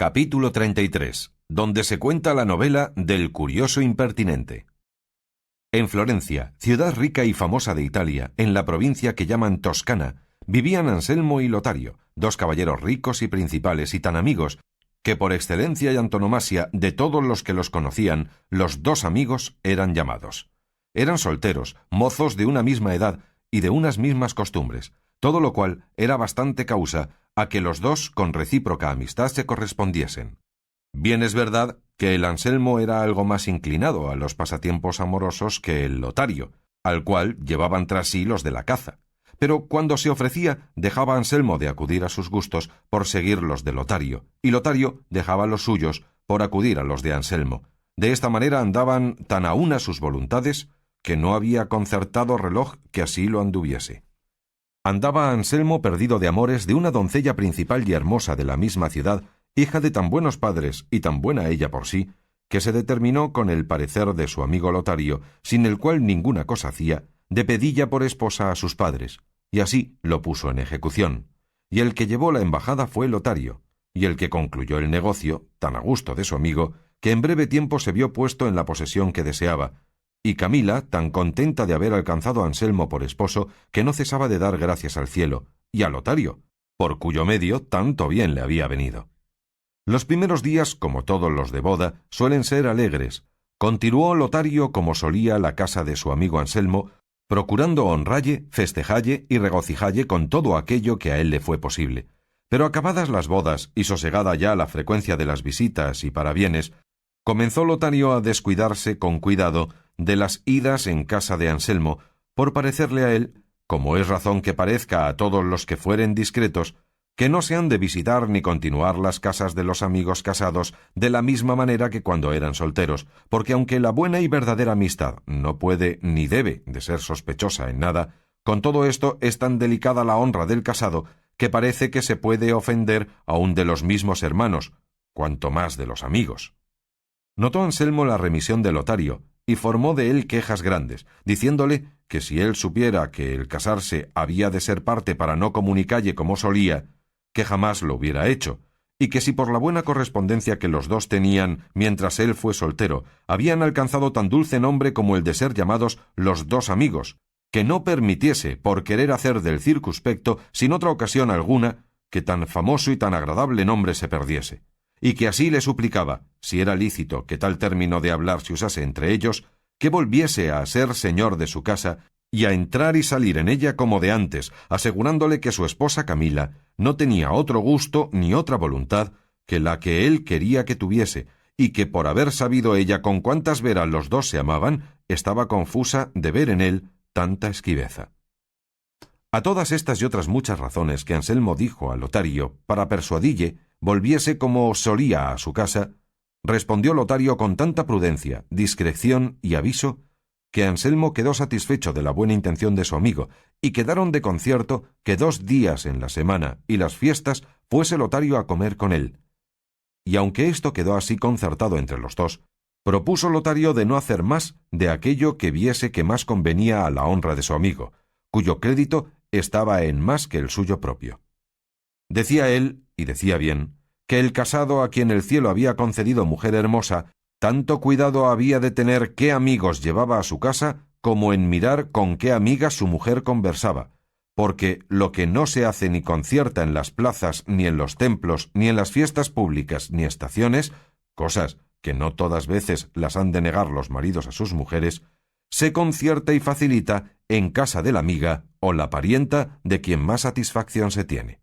Capítulo 33, donde se cuenta la novela del curioso impertinente. En Florencia, ciudad rica y famosa de Italia, en la provincia que llaman Toscana, vivían Anselmo y Lotario, dos caballeros ricos y principales y tan amigos, que por excelencia y antonomasia de todos los que los conocían, los dos amigos eran llamados. Eran solteros, mozos de una misma edad y de unas mismas costumbres, todo lo cual era bastante causa a que los dos con recíproca amistad se correspondiesen. Bien es verdad que el Anselmo era algo más inclinado a los pasatiempos amorosos que el Lotario, al cual llevaban tras sí los de la caza, pero cuando se ofrecía dejaba Anselmo de acudir a sus gustos por seguir los de Lotario, y Lotario dejaba los suyos por acudir a los de Anselmo. De esta manera andaban tan a una sus voluntades que no había concertado reloj que así lo anduviese. Andaba Anselmo perdido de amores de una doncella principal y hermosa de la misma ciudad, hija de tan buenos padres y tan buena ella por sí, que se determinó con el parecer de su amigo Lotario, sin el cual ninguna cosa hacía, de pedilla por esposa a sus padres, y así lo puso en ejecución. Y el que llevó la embajada fue Lotario, y el que concluyó el negocio, tan a gusto de su amigo, que en breve tiempo se vio puesto en la posesión que deseaba, y Camila tan contenta de haber alcanzado a Anselmo por esposo que no cesaba de dar gracias al cielo, y a Lotario, por cuyo medio tanto bien le había venido. Los primeros días, como todos los de boda, suelen ser alegres. Continuó Lotario como solía la casa de su amigo Anselmo, procurando honralle, festejalle y regocijalle con todo aquello que a él le fue posible. Pero acabadas las bodas y sosegada ya la frecuencia de las visitas y parabienes, comenzó Lotario a descuidarse con cuidado de las idas en casa de Anselmo, por parecerle a él, como es razón que parezca a todos los que fueren discretos, que no se han de visitar ni continuar las casas de los amigos casados de la misma manera que cuando eran solteros, porque aunque la buena y verdadera amistad no puede ni debe de ser sospechosa en nada, con todo esto es tan delicada la honra del casado que parece que se puede ofender aun de los mismos hermanos, cuanto más de los amigos. Notó Anselmo la remisión de Lotario, y formó de él quejas grandes, diciéndole que si él supiera que el casarse había de ser parte para no comunicalle como solía, que jamás lo hubiera hecho, y que si por la buena correspondencia que los dos tenían mientras él fue soltero, habían alcanzado tan dulce nombre como el de ser llamados los dos amigos, que no permitiese, por querer hacer del circunspecto, sin otra ocasión alguna, que tan famoso y tan agradable nombre se perdiese, y que así le suplicaba, si era lícito que tal término de hablar se usase entre ellos, que volviese a ser señor de su casa y a entrar y salir en ella como de antes, asegurándole que su esposa Camila no tenía otro gusto ni otra voluntad que la que él quería que tuviese, y que por haber sabido ella con cuántas veras los dos se amaban, estaba confusa de ver en él tanta esquiveza. A todas estas y otras muchas razones que Anselmo dijo a Lotario para persuadille volviese como solía a su casa, respondió Lotario con tanta prudencia, discreción y aviso, que Anselmo quedó satisfecho de la buena intención de su amigo, y quedaron de concierto que 2 días en la semana y las fiestas fuese Lotario a comer con él. Y aunque esto quedó así concertado entre los dos, propuso Lotario de no hacer más de aquello que viese que más convenía a la honra de su amigo, cuyo crédito estaba en más que el suyo propio. Decía él, y decía bien, que el casado a quien el cielo había concedido mujer hermosa, tanto cuidado había de tener qué amigos llevaba a su casa, como en mirar con qué amigas su mujer conversaba, porque lo que no se hace ni concierta en las plazas, ni en los templos, ni en las fiestas públicas, ni estaciones, cosas que no todas veces las han de negar los maridos a sus mujeres, se concierta y facilita en casa de la amiga o la parienta de quien más satisfacción se tiene.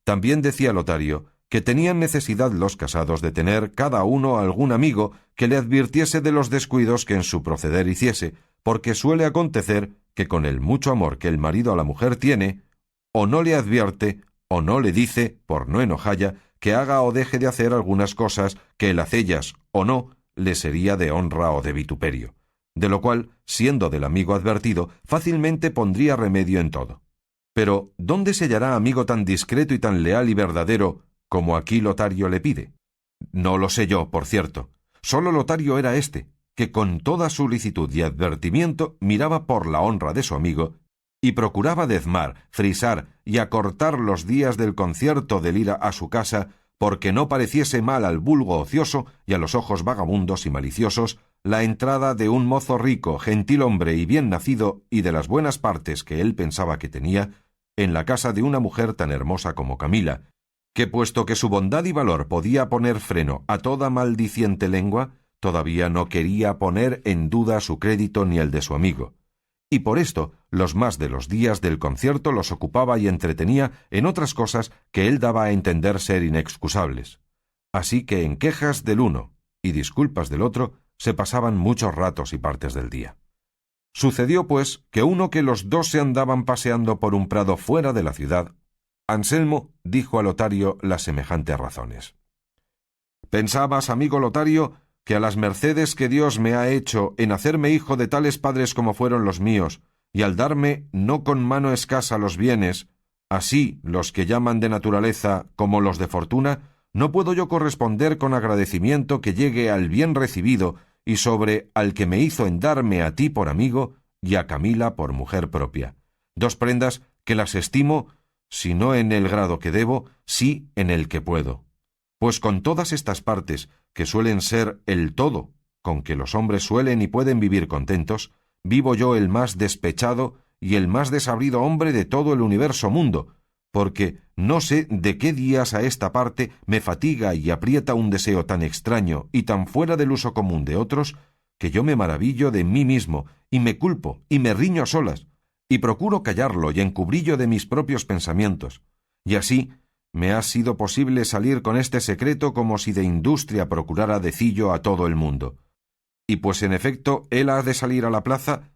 También decía Lotario que tenían necesidad los casados de tener cada uno algún amigo que le advirtiese de los descuidos que en su proceder hiciese, porque suele acontecer que con el mucho amor que el marido a la mujer tiene, o no le advierte, o no le dice, por no enojalla, que haga o deje de hacer algunas cosas que el hacellas o no le sería de honra o de vituperio, de lo cual, siendo del amigo advertido, fácilmente pondría remedio en todo. Pero, ¿dónde se hallará amigo tan discreto y tan leal y verdadero como aquí Lotario le pide? No lo sé yo, por cierto. Solo Lotario era éste, que con toda solicitud y advertimiento miraba por la honra de su amigo y procuraba dezmar, frisar y acortar los días del concierto del ir a su casa porque no pareciese mal al vulgo ocioso y a los ojos vagabundos y maliciosos la entrada de un mozo rico, gentil hombre y bien nacido, y de las buenas partes que él pensaba que tenía, en la casa de una mujer tan hermosa como Camila, que puesto que su bondad y valor podía poner freno a toda maldiciente lengua, todavía no quería poner en duda su crédito ni el de su amigo. Y por esto, los más de los días del concierto los ocupaba y entretenía en otras cosas que él daba a entender ser inexcusables. Así que en quejas del uno y disculpas del otro se pasaban muchos ratos y partes del día. Sucedió, pues, que uno que los dos se andaban paseando por un prado fuera de la ciudad, Anselmo dijo a Lotario las semejantes razones. «¿Pensabas, amigo Lotario, que a las mercedes que Dios me ha hecho en hacerme hijo de tales padres como fueron los míos, y al darme no con mano escasa los bienes, así los que llaman de naturaleza como los de fortuna, no puedo yo corresponder con agradecimiento que llegue al bien recibido y sobre al que me hizo en darme a ti por amigo y a Camila por mujer propia? Dos prendas que las estimo, si no en el grado que debo, sí en el que puedo. Pues con todas estas partes, que suelen ser el todo con que los hombres suelen y pueden vivir contentos, vivo yo el más despechado y el más desabrido hombre de todo el universo mundo, porque no sé de qué días a esta parte me fatiga y aprieta un deseo tan extraño y tan fuera del uso común de otros, que yo me maravillo de mí mismo, y me culpo, y me riño a solas, y procuro callarlo y encubrillo de mis propios pensamientos, y así me ha sido posible salir con este secreto como si de industria procurara decillo a todo el mundo. Y pues en efecto él ha de salir a la plaza,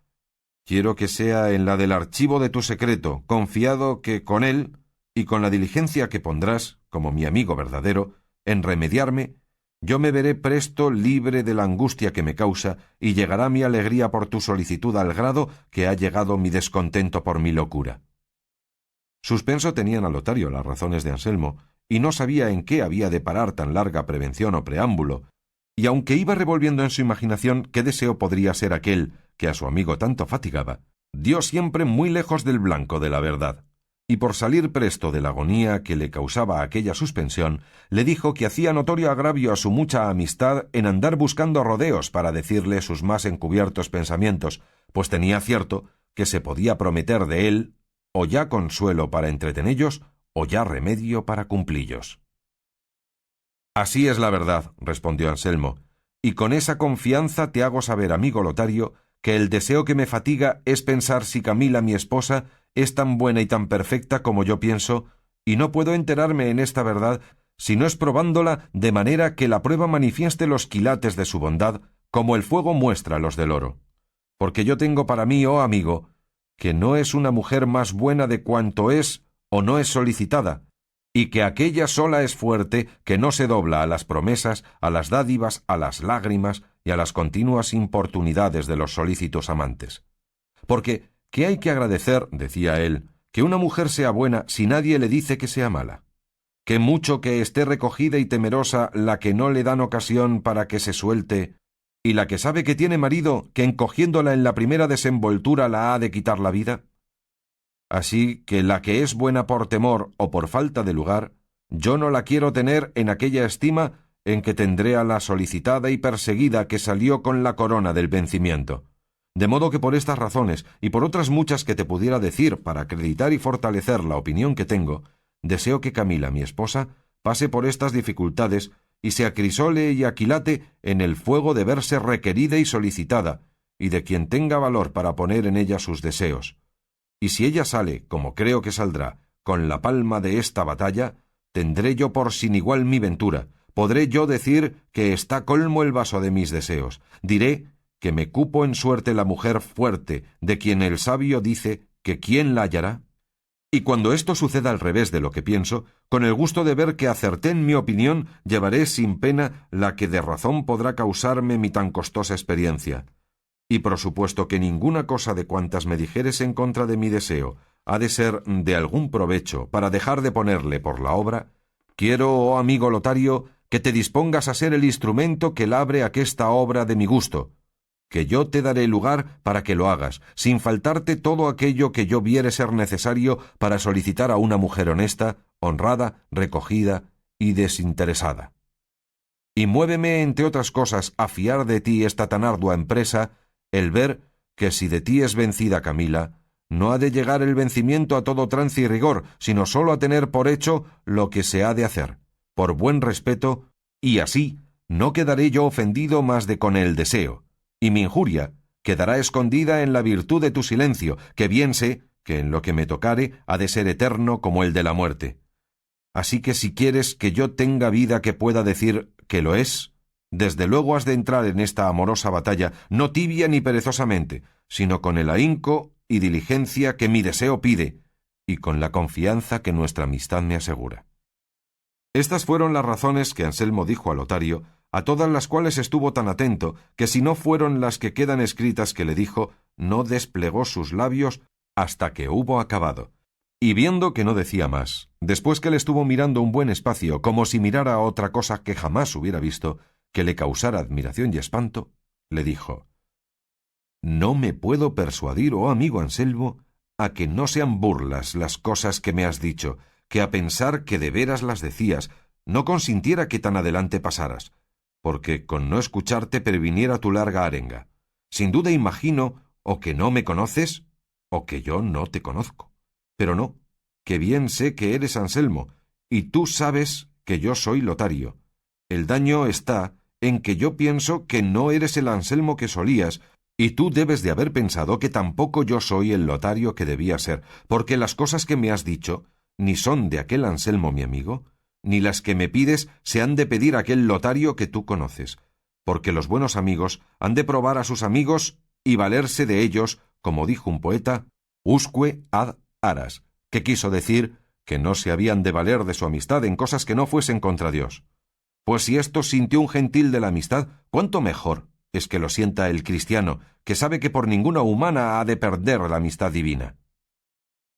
quiero que sea en la del archivo de tu secreto, confiado que con él, y con la diligencia que pondrás, como mi amigo verdadero, en remediarme, yo me veré presto libre de la angustia que me causa, y llegará mi alegría por tu solicitud al grado que ha llegado mi descontento por mi locura». Suspenso tenían a Lotario las razones de Anselmo, y no sabía en qué había de parar tan larga prevención o preámbulo, y aunque iba revolviendo en su imaginación qué deseo podría ser aquel que a su amigo tanto fatigaba, dio siempre muy lejos del blanco de la verdad, y por salir presto de la agonía que le causaba aquella suspensión, le dijo que hacía notorio agravio a su mucha amistad en andar buscando rodeos para decirle sus más encubiertos pensamientos, pues tenía cierto que se podía prometer de él o ya consuelo para entretenellos, o ya remedio para cumplillos. «Así es la verdad», respondió Anselmo, «y con esa confianza te hago saber, amigo Lotario, que el deseo que me fatiga es pensar si Camila, mi esposa, es tan buena y tan perfecta como yo pienso, y no puedo enterarme en esta verdad si no es probándola de manera que la prueba manifieste los quilates de su bondad, como el fuego muestra los del oro. Porque yo tengo para mí, oh amigo, que no es una mujer más buena de cuanto es o no es solicitada, y que aquella sola es fuerte que no se dobla a las promesas, a las dádivas, a las lágrimas y a las continuas importunidades de los solícitos amantes. Porque, ¿qué hay que agradecer, decía él, que una mujer sea buena si nadie le dice que sea mala? Que mucho que esté recogida y temerosa la que no le dan ocasión para que se suelte, y la que sabe que tiene marido, que encogiéndola en la primera desenvoltura la ha de quitar la vida. Así que la que es buena por temor o por falta de lugar, yo no la quiero tener en aquella estima en que tendré a la solicitada y perseguida que salió con la corona del vencimiento. De modo que por estas razones, y por otras muchas que te pudiera decir para acreditar y fortalecer la opinión que tengo, deseo que Camila, mi esposa, pase por estas dificultades y se acrisole y aquilate en el fuego de verse requerida y solicitada, y de quien tenga valor para poner en ella sus deseos. Y si ella sale, como creo que saldrá, con la palma de esta batalla, tendré yo por sin igual mi ventura, podré yo decir que está colmo el vaso de mis deseos, diré que me cupo en suerte la mujer fuerte, de quien el sabio dice que ¿quién la hallará? Y cuando esto suceda al revés de lo que pienso, con el gusto de ver que acerté en mi opinión, llevaré sin pena la que de razón podrá causarme mi tan costosa experiencia. Y por supuesto que ninguna cosa de cuantas me dijeres en contra de mi deseo ha de ser de algún provecho para dejar de ponerle por la obra, quiero, oh amigo Lotario, que te dispongas a ser el instrumento que labre aquesta obra de mi gusto, que yo te daré lugar para que lo hagas, sin faltarte todo aquello que yo viere ser necesario para solicitar a una mujer honesta, honrada, recogida y desinteresada. Y muéveme, entre otras cosas, a fiar de ti esta tan ardua empresa, el ver que si de ti es vencida Camila, no ha de llegar el vencimiento a todo trance y rigor, sino sólo a tener por hecho lo que se ha de hacer, por buen respeto, y así no quedaré yo ofendido más de con el deseo, y mi injuria quedará escondida en la virtud de tu silencio, que bien sé que en lo que me tocare ha de ser eterno como el de la muerte. Así que si quieres que yo tenga vida que pueda decir que lo es, desde luego has de entrar en esta amorosa batalla, no tibia ni perezosamente, sino con el ahínco y diligencia que mi deseo pide, y con la confianza que nuestra amistad me asegura. Estas fueron las razones que Anselmo dijo a Lotario, a todas las cuales estuvo tan atento, que si no fueron las que quedan escritas que le dijo, no desplegó sus labios hasta que hubo acabado. Y viendo que no decía más, después que le estuvo mirando un buen espacio, como si mirara a otra cosa que jamás hubiera visto, que le causara admiración y espanto, le dijo: «No me puedo persuadir, oh amigo Anselmo, a que no sean burlas las cosas que me has dicho, que a pensar que de veras las decías, no consintiera que tan adelante pasaras, porque con no escucharte previniera tu larga arenga. Sin duda imagino o que no me conoces, o que yo no te conozco. Pero no, que bien sé que eres Anselmo, y tú sabes que yo soy Lotario. El daño está en que yo pienso que no eres el Anselmo que solías, y tú debes de haber pensado que tampoco yo soy el Lotario que debía ser, porque las cosas que me has dicho ni son de aquel Anselmo mi amigo, ni las que me pides se han de pedir a aquel Lotario que tú conoces, porque los buenos amigos han de probar a sus amigos y valerse de ellos, como dijo un poeta, usque ad aras, que quiso decir que no se habían de valer de su amistad en cosas que no fuesen contra Dios. Pues si esto sintió un gentil de la amistad, ¿cuánto mejor es que lo sienta el cristiano, que sabe que por ninguna humana ha de perder la amistad divina?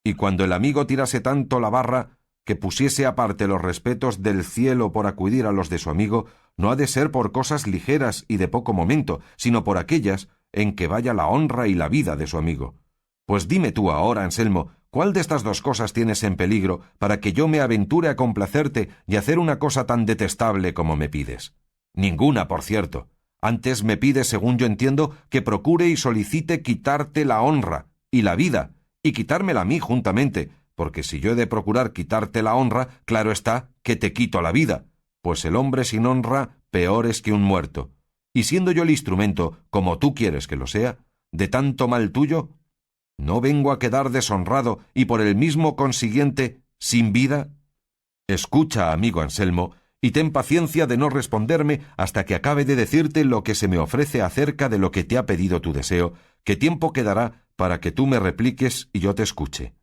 Y cuando el amigo tirase tanto la barra, que pusiese aparte los respetos del cielo por acudir a los de su amigo, no ha de ser por cosas ligeras y de poco momento, sino por aquellas en que vaya la honra y la vida de su amigo. Pues dime tú ahora, Anselmo, ¿cuál de estas dos cosas tienes en peligro para que yo me aventure a complacerte y hacer una cosa tan detestable como me pides? Ninguna, por cierto. Antes me pides, según yo entiendo, que procure y solicite quitarte la honra y la vida, y quitármela a mí juntamente, porque si yo he de procurar quitarte la honra, claro está que te quito la vida, pues el hombre sin honra peor es que un muerto. Y siendo yo el instrumento, como tú quieres que lo sea, de tanto mal tuyo, ¿no vengo a quedar deshonrado y por el mismo consiguiente sin vida? Escucha, amigo Anselmo, y ten paciencia de no responderme hasta que acabe de decirte lo que se me ofrece acerca de lo que te ha pedido tu deseo, que tiempo quedará para que tú me repliques y yo te escuche.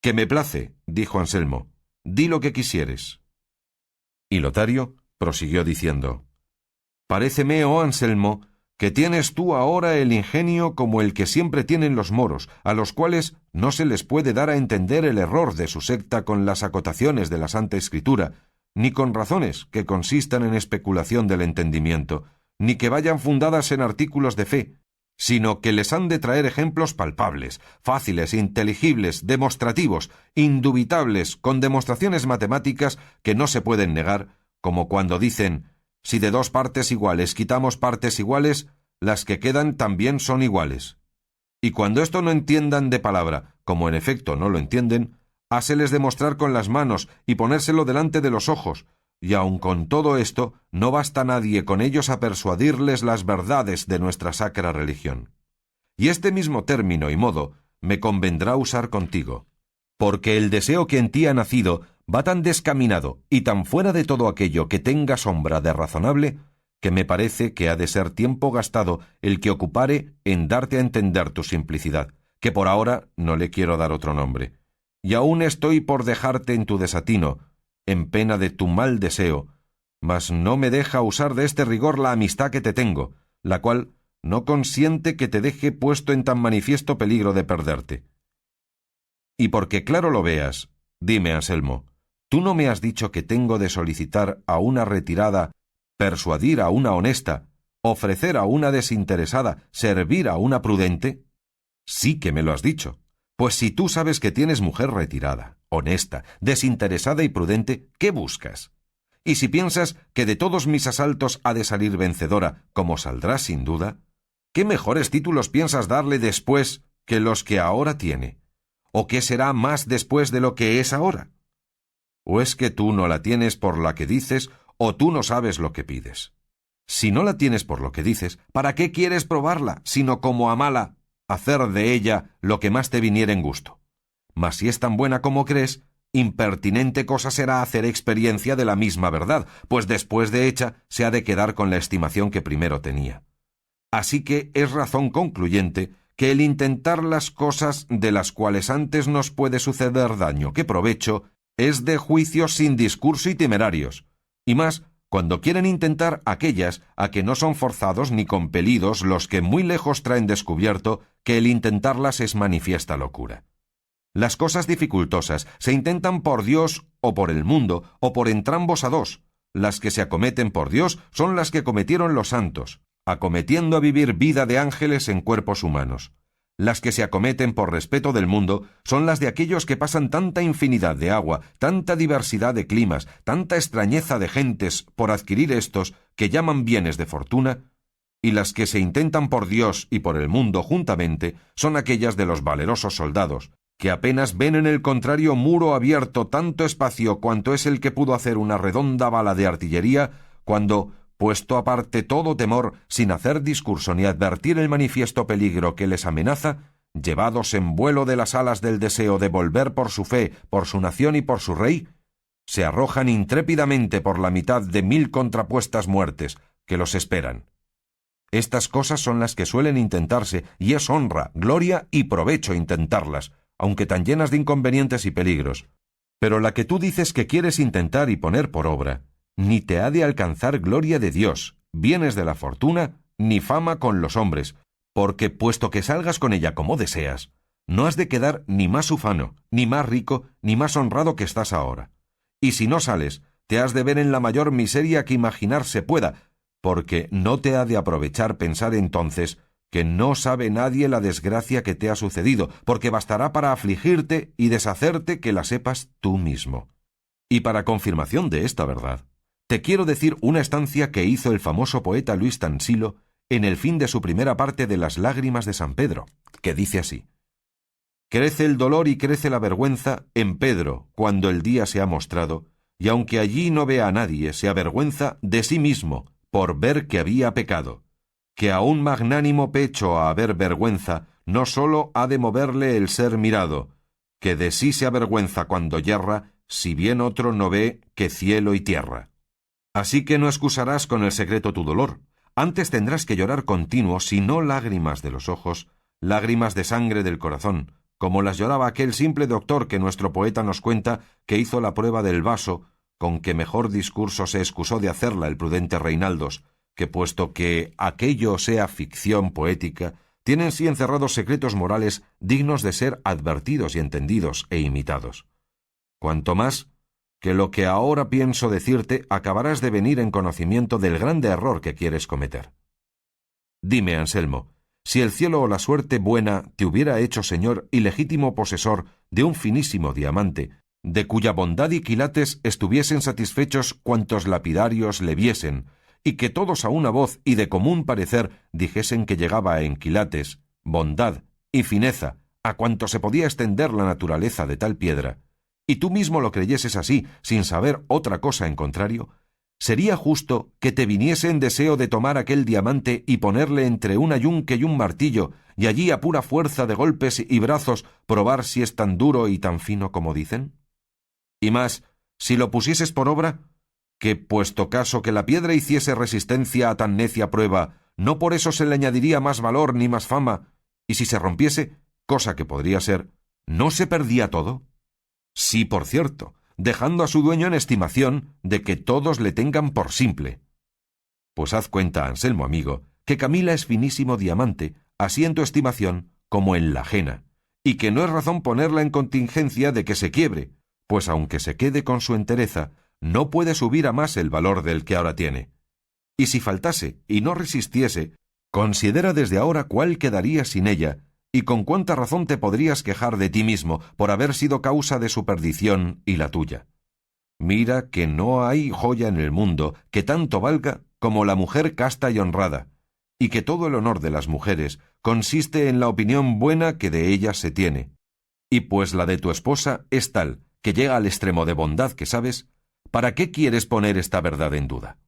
—Que me place —dijo Anselmo—, di lo que quisieres. Y Lotario prosiguió diciendo: —Paréceme, oh Anselmo, que tienes tú ahora el ingenio como el que siempre tienen los moros, a los cuales no se les puede dar a entender el error de su secta con las acotaciones de la Santa Escritura, ni con razones que consistan en especulación del entendimiento, ni que vayan fundadas en artículos de fe, sino que les han de traer ejemplos palpables, fáciles, inteligibles, demostrativos, indubitables, con demostraciones matemáticas que no se pueden negar, como cuando dicen: si de dos partes iguales quitamos partes iguales, las que quedan también son iguales. Y cuando esto no entiendan de palabra, como en efecto no lo entienden, háseles demostrar con las manos y ponérselo delante de los ojos, y aun con todo esto no basta nadie con ellos a persuadirles las verdades de nuestra sacra religión. Y este mismo término y modo me convendrá usar contigo, porque el deseo que en ti ha nacido va tan descaminado y tan fuera de todo aquello que tenga sombra de razonable, que me parece que ha de ser tiempo gastado el que ocupare en darte a entender tu simplicidad, que por ahora no le quiero dar otro nombre. Y aún estoy por dejarte en tu desatino, en pena de tu mal deseo, mas no me deja usar de este rigor la amistad que te tengo, la cual no consiente que te deje puesto en tan manifiesto peligro de perderte. Y porque claro lo veas, dime, Anselmo, ¿tú no me has dicho que tengo de solicitar a una retirada, persuadir a una honesta, ofrecer a una desinteresada, servir a una prudente? Sí que me lo has dicho. Pues si tú sabes que tienes mujer retirada, honesta, desinteresada y prudente, ¿qué buscas? Y si piensas que de todos mis asaltos ha de salir vencedora, como saldrá sin duda, ¿qué mejores títulos piensas darle después que los que ahora tiene? ¿O qué será más después de lo que es ahora? ¿O es que tú no la tienes por la que dices, o tú no sabes lo que pides? Si no la tienes por lo que dices, ¿para qué quieres probarla, sino como a mala, hacer de ella lo que más te viniera en gusto? Mas si es tan buena como crees, impertinente cosa será hacer experiencia de la misma verdad, pues después de hecha se ha de quedar con la estimación que primero tenía. Así que es razón concluyente que el intentar las cosas de las cuales antes nos puede suceder daño que provecho es de juicios sin discurso y temerarios, y más cuando quieren intentar aquellas a que no son forzados ni compelidos los que muy lejos traen descubierto que el intentarlas es manifiesta locura. Las cosas dificultosas se intentan por Dios o por el mundo o por entrambos a dos. Las que se acometen por Dios son las que cometieron los santos, acometiendo a vivir vida de ángeles en cuerpos humanos. Las que se acometen por respeto del mundo son las de aquellos que pasan tanta infinidad de agua, tanta diversidad de climas, tanta extrañeza de gentes por adquirir estos que llaman bienes de fortuna, y las que se intentan por Dios y por el mundo juntamente son aquellas de los valerosos soldados, que apenas ven en el contrario muro abierto tanto espacio cuanto es el que pudo hacer una redonda bala de artillería, cuando, puesto aparte todo temor, sin hacer discurso ni advertir el manifiesto peligro que les amenaza, llevados en vuelo de las alas del deseo de volver por su fe, por su nación y por su rey, se arrojan intrépidamente por la mitad de 1000 contrapuestas muertes que los esperan. Estas cosas son las que suelen intentarse, y es honra, gloria y provecho intentarlas, aunque tan llenas de inconvenientes y peligros. Pero la que tú dices que quieres intentar y poner por obra, ni te ha de alcanzar gloria de Dios, bienes de la fortuna, ni fama con los hombres, porque puesto que salgas con ella como deseas, no has de quedar ni más ufano, ni más rico, ni más honrado que estás ahora. Y si no sales, te has de ver en la mayor miseria que imaginarse pueda, porque no te ha de aprovechar pensar entonces que no sabe nadie la desgracia que te ha sucedido, porque bastará para afligirte y deshacerte que la sepas tú mismo. Y para confirmación de esta verdad, te quiero decir una estancia que hizo el famoso poeta Luis Tansilo en el fin de su primera parte de Las lágrimas de San Pedro, que dice así: crece el dolor y crece la vergüenza en Pedro cuando el día se ha mostrado, y aunque allí no vea a nadie, se avergüenza de sí mismo por ver que había pecado, que a un magnánimo pecho a haber vergüenza no sólo ha de moverle el ser mirado, que de sí se avergüenza cuando yerra, si bien otro no ve que cielo y tierra. Así que no excusarás con el secreto tu dolor, antes tendrás que llorar continuo, si no lágrimas de los ojos, lágrimas de sangre del corazón, como las lloraba aquel simple doctor que nuestro poeta nos cuenta que hizo la prueba del vaso, con que mejor discurso se excusó de hacerla el prudente Reinaldos, que puesto que aquello sea ficción poética, tiene en sí encerrados secretos morales dignos de ser advertidos y entendidos e imitados. Cuanto más que lo que ahora pienso decirte acabarás de venir en conocimiento del grande error que quieres cometer. Dime, Anselmo, si el cielo o la suerte buena te hubiera hecho señor y legítimo posesor de un finísimo diamante, de cuya bondad y quilates estuviesen satisfechos cuantos lapidarios le viesen, y que todos a una voz y de común parecer dijesen que llegaba en quilates, bondad y fineza a cuanto se podía extender la naturaleza de tal piedra, y tú mismo lo creyeses así, sin saber otra cosa en contrario, ¿sería justo que te viniese en deseo de tomar aquel diamante y ponerle entre un ayunque y un martillo, y allí a pura fuerza de golpes y brazos probar si es tan duro y tan fino como dicen? Y más, si lo pusieses por obra, que puesto caso que la piedra hiciese resistencia a tan necia prueba, no por eso se le añadiría más valor ni más fama, y si se rompiese, cosa que podría ser, ¿no se perdía todo? Sí, por cierto, dejando a su dueño en estimación de que todos le tengan por simple. Pues haz cuenta, Anselmo amigo, que Camila es finísimo diamante, así en tu estimación como en la ajena, y que no es razón ponerla en contingencia de que se quiebre, pues aunque se quede con su entereza, no puede subir a más el valor del que ahora tiene. Y si faltase y no resistiese, considera desde ahora cuál quedaría sin ella, y con cuánta razón te podrías quejar de ti mismo por haber sido causa de su perdición y la tuya. Mira que no hay joya en el mundo que tanto valga como la mujer casta y honrada, y que todo el honor de las mujeres consiste en la opinión buena que de ellas se tiene. Y pues la de tu esposa es tal que llega al extremo de bondad que sabes, ¿para qué quieres poner esta verdad en duda?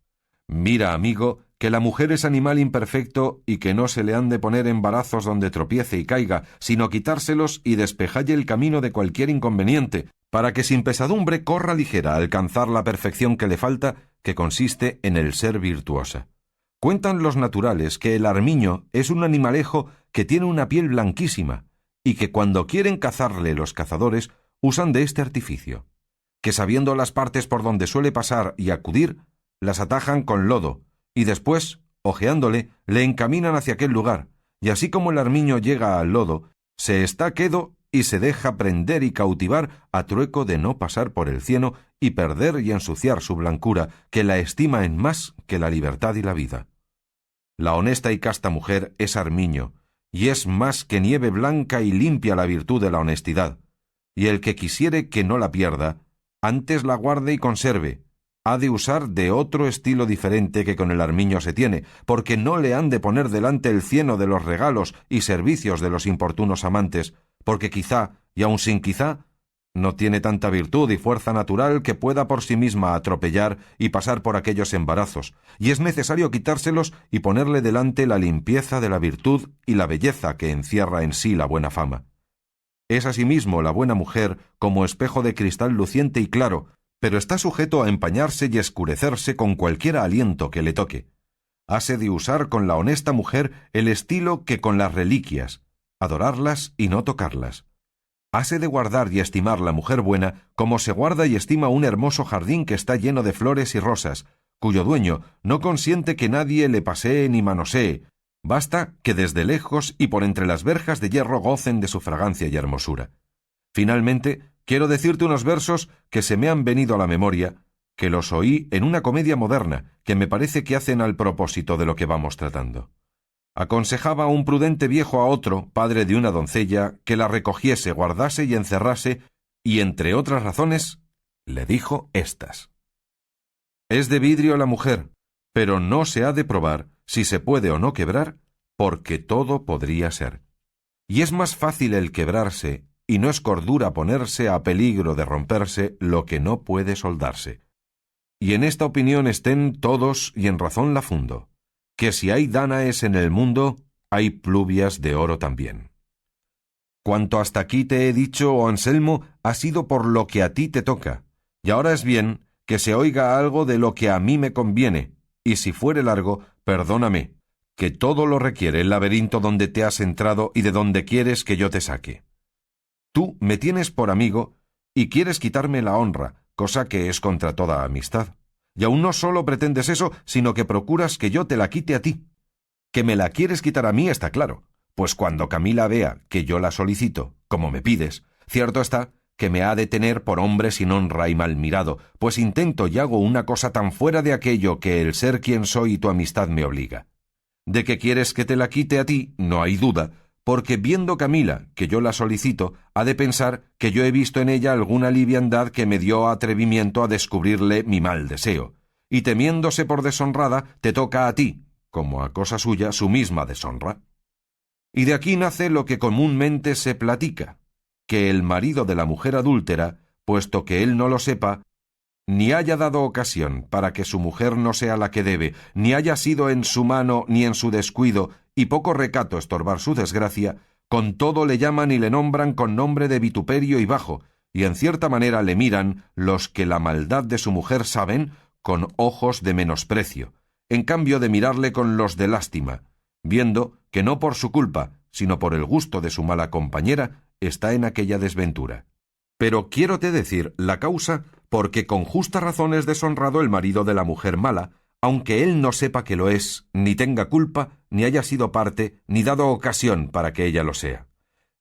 Mira, amigo, que la mujer es animal imperfecto y que no se le han de poner embarazos donde tropiece y caiga, sino quitárselos y despejalle el camino de cualquier inconveniente, para que sin pesadumbre corra ligera a alcanzar la perfección que le falta, que consiste en el ser virtuosa. Cuentan los naturales que el armiño es un animalejo que tiene una piel blanquísima, y que cuando quieren cazarle los cazadores usan de este artificio, que sabiendo las partes por donde suele pasar y acudir, las atajan con lodo, y después, ojeándole, le encaminan hacia aquel lugar, y así como el armiño llega al lodo, se está quedo y se deja prender y cautivar a trueco de no pasar por el cieno y perder y ensuciar su blancura, que la estima en más que la libertad y la vida. La honesta y casta mujer es armiño, y es más que nieve blanca y limpia la virtud de la honestidad, y el que quisiere que no la pierda, antes la guarde y conserve, ha de usar de otro estilo diferente que con el armiño se tiene, porque no le han de poner delante el cieno de los regalos y servicios de los importunos amantes, porque quizá, y aun sin quizá, no tiene tanta virtud y fuerza natural que pueda por sí misma atropellar y pasar por aquellos embarazos, y es necesario quitárselos y ponerle delante la limpieza de la virtud y la belleza que encierra en sí la buena fama. Es asimismo la buena mujer como espejo de cristal luciente y claro, pero está sujeto a empañarse y escurecerse con cualquier aliento que le toque. Hase de usar con la honesta mujer el estilo que con las reliquias, adorarlas y no tocarlas. Hase de guardar y estimar la mujer buena como se guarda y estima un hermoso jardín que está lleno de flores y rosas, cuyo dueño no consiente que nadie le pasee ni manosee, basta que desde lejos y por entre las verjas de hierro gocen de su fragancia y hermosura. Finalmente, quiero decirte unos versos que se me han venido a la memoria, que los oí en una comedia moderna, que me parece que hacen al propósito de lo que vamos tratando. Aconsejaba un prudente viejo a otro, padre de una doncella, que la recogiese, guardase y encerrase, y entre otras razones, le dijo estas. Es de vidrio la mujer, pero no se ha de probar si se puede o no quebrar, porque todo podría ser. Y es más fácil el quebrarse, y no es cordura ponerse a peligro de romperse lo que no puede soldarse. Y en esta opinión estén todos y en razón la fundo, que si hay dánaes en el mundo, hay pluvias de oro también. Cuanto hasta aquí te he dicho, oh Anselmo, ha sido por lo que a ti te toca, y ahora es bien que se oiga algo de lo que a mí me conviene, y si fuere largo, perdóname, que todo lo requiere el laberinto donde te has entrado y de donde quieres que yo te saque. Tú me tienes por amigo y quieres quitarme la honra, cosa que es contra toda amistad. Y aún no solo pretendes eso, sino que procuras que yo te la quite a ti. Que me la quieres quitar a mí está claro, pues cuando Camila vea que yo la solicito, como me pides, cierto está que me ha de tener por hombre sin honra y mal mirado, pues intento y hago una cosa tan fuera de aquello que el ser quien soy y tu amistad me obliga. De que quieres que te la quite a ti, no hay duda, porque viendo Camila que yo la solicito, ha de pensar que yo he visto en ella alguna liviandad que me dio atrevimiento a descubrirle mi mal deseo, y temiéndose por deshonrada, te toca a ti, como a cosa suya, su misma deshonra. Y de aquí nace lo que comúnmente se platica, que el marido de la mujer adúltera, puesto que él no lo sepa, ni haya dado ocasión para que su mujer no sea la que debe, ni haya sido en su mano ni en su descuido y poco recato estorbar su desgracia, con todo le llaman y le nombran con nombre de vituperio y bajo, y en cierta manera le miran los que la maldad de su mujer saben con ojos de menosprecio, en cambio de mirarle con los de lástima, viendo que no por su culpa, sino por el gusto de su mala compañera, está en aquella desventura. Pero quiérote decir la causa, porque con justa razón es deshonrado el marido de la mujer mala, aunque él no sepa que lo es, ni tenga culpa, ni haya sido parte, ni dado ocasión para que ella lo sea.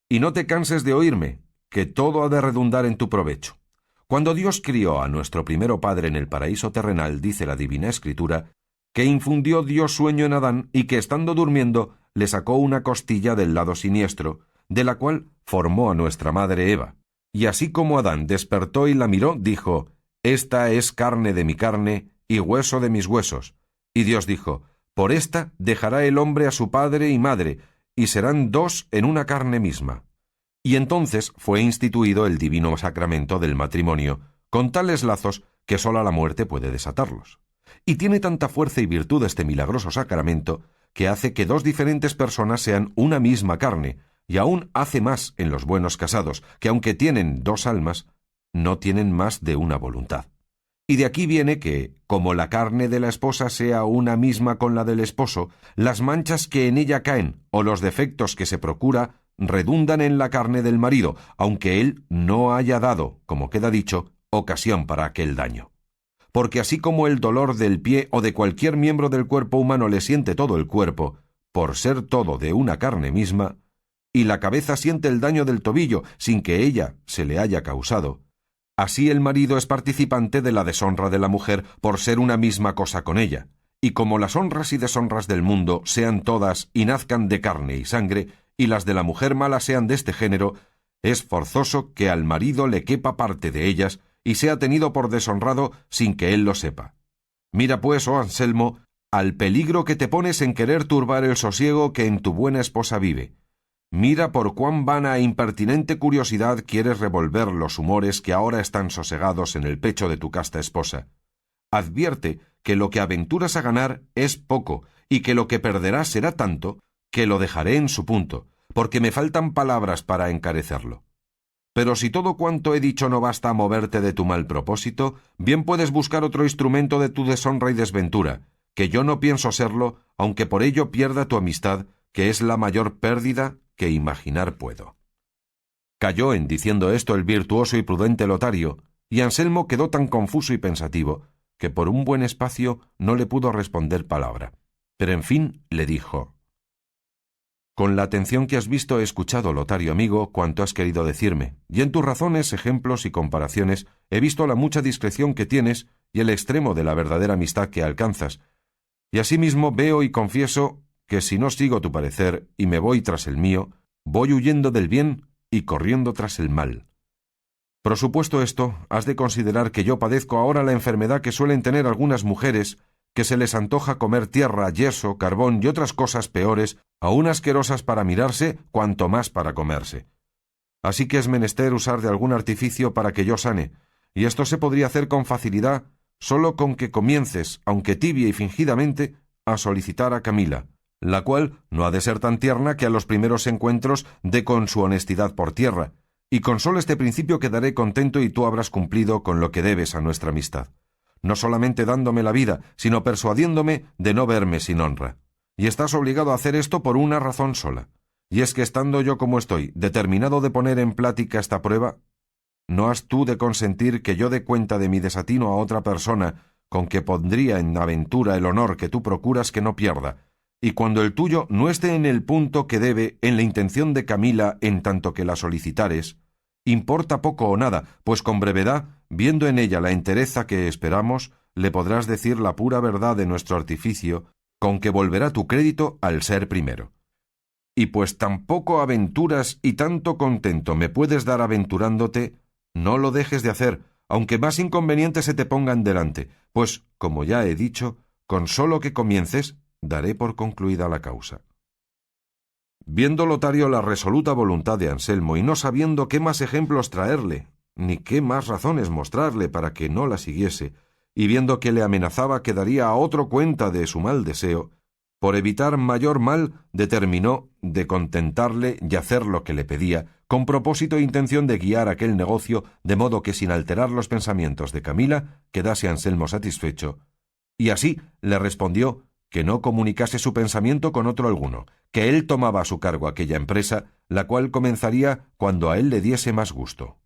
Y no te canses de oírme, que todo ha de redundar en tu provecho. Cuando Dios crió a nuestro primero padre en el paraíso terrenal, dice la Divina Escritura, que infundió Dios sueño en Adán y que estando durmiendo le sacó una costilla del lado siniestro, de la cual formó a nuestra madre Eva. Y así como Adán despertó y la miró, dijo: «Esta es carne de mi carne y hueso de mis huesos». Y Dios dijo: «Por esta dejará el hombre a su padre y madre, y serán dos en una carne misma». Y entonces fue instituido el divino sacramento del matrimonio, con tales lazos que sola la muerte puede desatarlos. Y tiene tanta fuerza y virtud este milagroso sacramento que hace que dos diferentes personas sean una misma carne, y aún hace más en los buenos casados, que aunque tienen dos almas, no tienen más de una voluntad. Y de aquí viene que, como la carne de la esposa sea una misma con la del esposo, las manchas que en ella caen o los defectos que se procura redundan en la carne del marido, aunque él no haya dado, como queda dicho, ocasión para aquel daño. Porque así como el dolor del pie o de cualquier miembro del cuerpo humano le siente todo el cuerpo, por ser todo de una carne misma, y la cabeza siente el daño del tobillo sin que ella se le haya causado, así el marido es participante de la deshonra de la mujer por ser una misma cosa con ella. Y como las honras y deshonras del mundo sean todas y nazcan de carne y sangre, y las de la mujer mala sean de este género, es forzoso que al marido le quepa parte de ellas y sea tenido por deshonrado sin que él lo sepa. Mira pues, oh Anselmo, al peligro que te pones en querer turbar el sosiego que en tu buena esposa vive. Mira por cuán vana e impertinente curiosidad quieres revolver los humores que ahora están sosegados en el pecho de tu casta esposa. Advierte que lo que aventuras a ganar es poco, y que lo que perderás será tanto, que lo dejaré en su punto, porque me faltan palabras para encarecerlo. Pero si todo cuanto he dicho no basta a moverte de tu mal propósito, bien puedes buscar otro instrumento de tu deshonra y desventura, que yo no pienso serlo, aunque por ello pierda tu amistad, que es la mayor pérdida que imaginar puedo. Calló en diciendo esto el virtuoso y prudente Lotario, y Anselmo quedó tan confuso y pensativo, que por un buen espacio no le pudo responder palabra. Pero en fin le dijo: «Con la atención que has visto he escuchado, Lotario amigo, cuanto has querido decirme, y en tus razones, ejemplos y comparaciones he visto la mucha discreción que tienes y el extremo de la verdadera amistad que alcanzas, y asimismo veo y confieso que si no sigo tu parecer y me voy tras el mío, voy huyendo del bien y corriendo tras el mal. Por supuesto esto, has de considerar que yo padezco ahora la enfermedad que suelen tener algunas mujeres, que se les antoja comer tierra, yeso, carbón y otras cosas peores, aún asquerosas para mirarse, cuanto más para comerse. Así que es menester usar de algún artificio para que yo sane, y esto se podría hacer con facilidad, solo con que comiences, aunque tibia y fingidamente, a solicitar a Camila, la cual no ha de ser tan tierna que a los primeros encuentros dé con su honestidad por tierra, y con solo este principio quedaré contento y tú habrás cumplido con lo que debes a nuestra amistad, no solamente dándome la vida, sino persuadiéndome de no verme sin honra. Y estás obligado a hacer esto por una razón sola, y es que estando yo como estoy, determinado de poner en plática esta prueba, ¿no has tú de consentir que yo dé cuenta de mi desatino a otra persona, con que pondría en aventura el honor que tú procuras que no pierda, y cuando el tuyo no esté en el punto que debe en la intención de Camila en tanto que la solicitares, importa poco o nada, pues con brevedad, viendo en ella la entereza que esperamos, le podrás decir la pura verdad de nuestro artificio, con que volverá tu crédito al ser primero. Y pues tan poco aventuras y tanto contento me puedes dar aventurándote, no lo dejes de hacer, aunque más inconvenientes se te pongan delante, pues, como ya he dicho, con solo que comiences, daré por concluida la causa». Viendo Lotario la resoluta voluntad de Anselmo y no sabiendo qué más ejemplos traerle, ni qué más razones mostrarle para que no la siguiese, y viendo que le amenazaba que daría a otro cuenta de su mal deseo, por evitar mayor mal, determinó de contentarle y hacer lo que le pedía, con propósito e intención de guiar aquel negocio, de modo que sin alterar los pensamientos de Camila, quedase Anselmo satisfecho, y así le respondió que no comunicase su pensamiento con otro alguno, que él tomaba a su cargo aquella empresa, la cual comenzaría cuando a él le diese más gusto.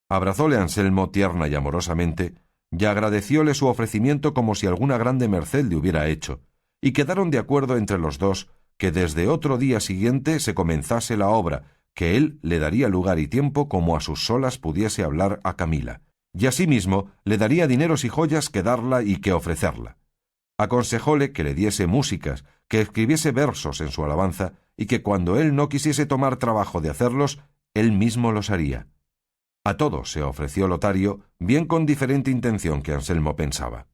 Abrazóle Anselmo tierna y amorosamente, y agradecióle su ofrecimiento como si alguna grande merced le hubiera hecho, y quedaron de acuerdo entre los dos que desde otro día siguiente se comenzase la obra, que él le daría lugar y tiempo como a sus solas pudiese hablar a Camila, y asimismo le daría dineros y joyas que darla y que ofrecerla. Aconsejóle que le diese músicas, que escribiese versos en su alabanza y que cuando él no quisiese tomar trabajo de hacerlos, él mismo los haría. A todo se ofreció Lotario, bien con diferente intención que Anselmo pensaba.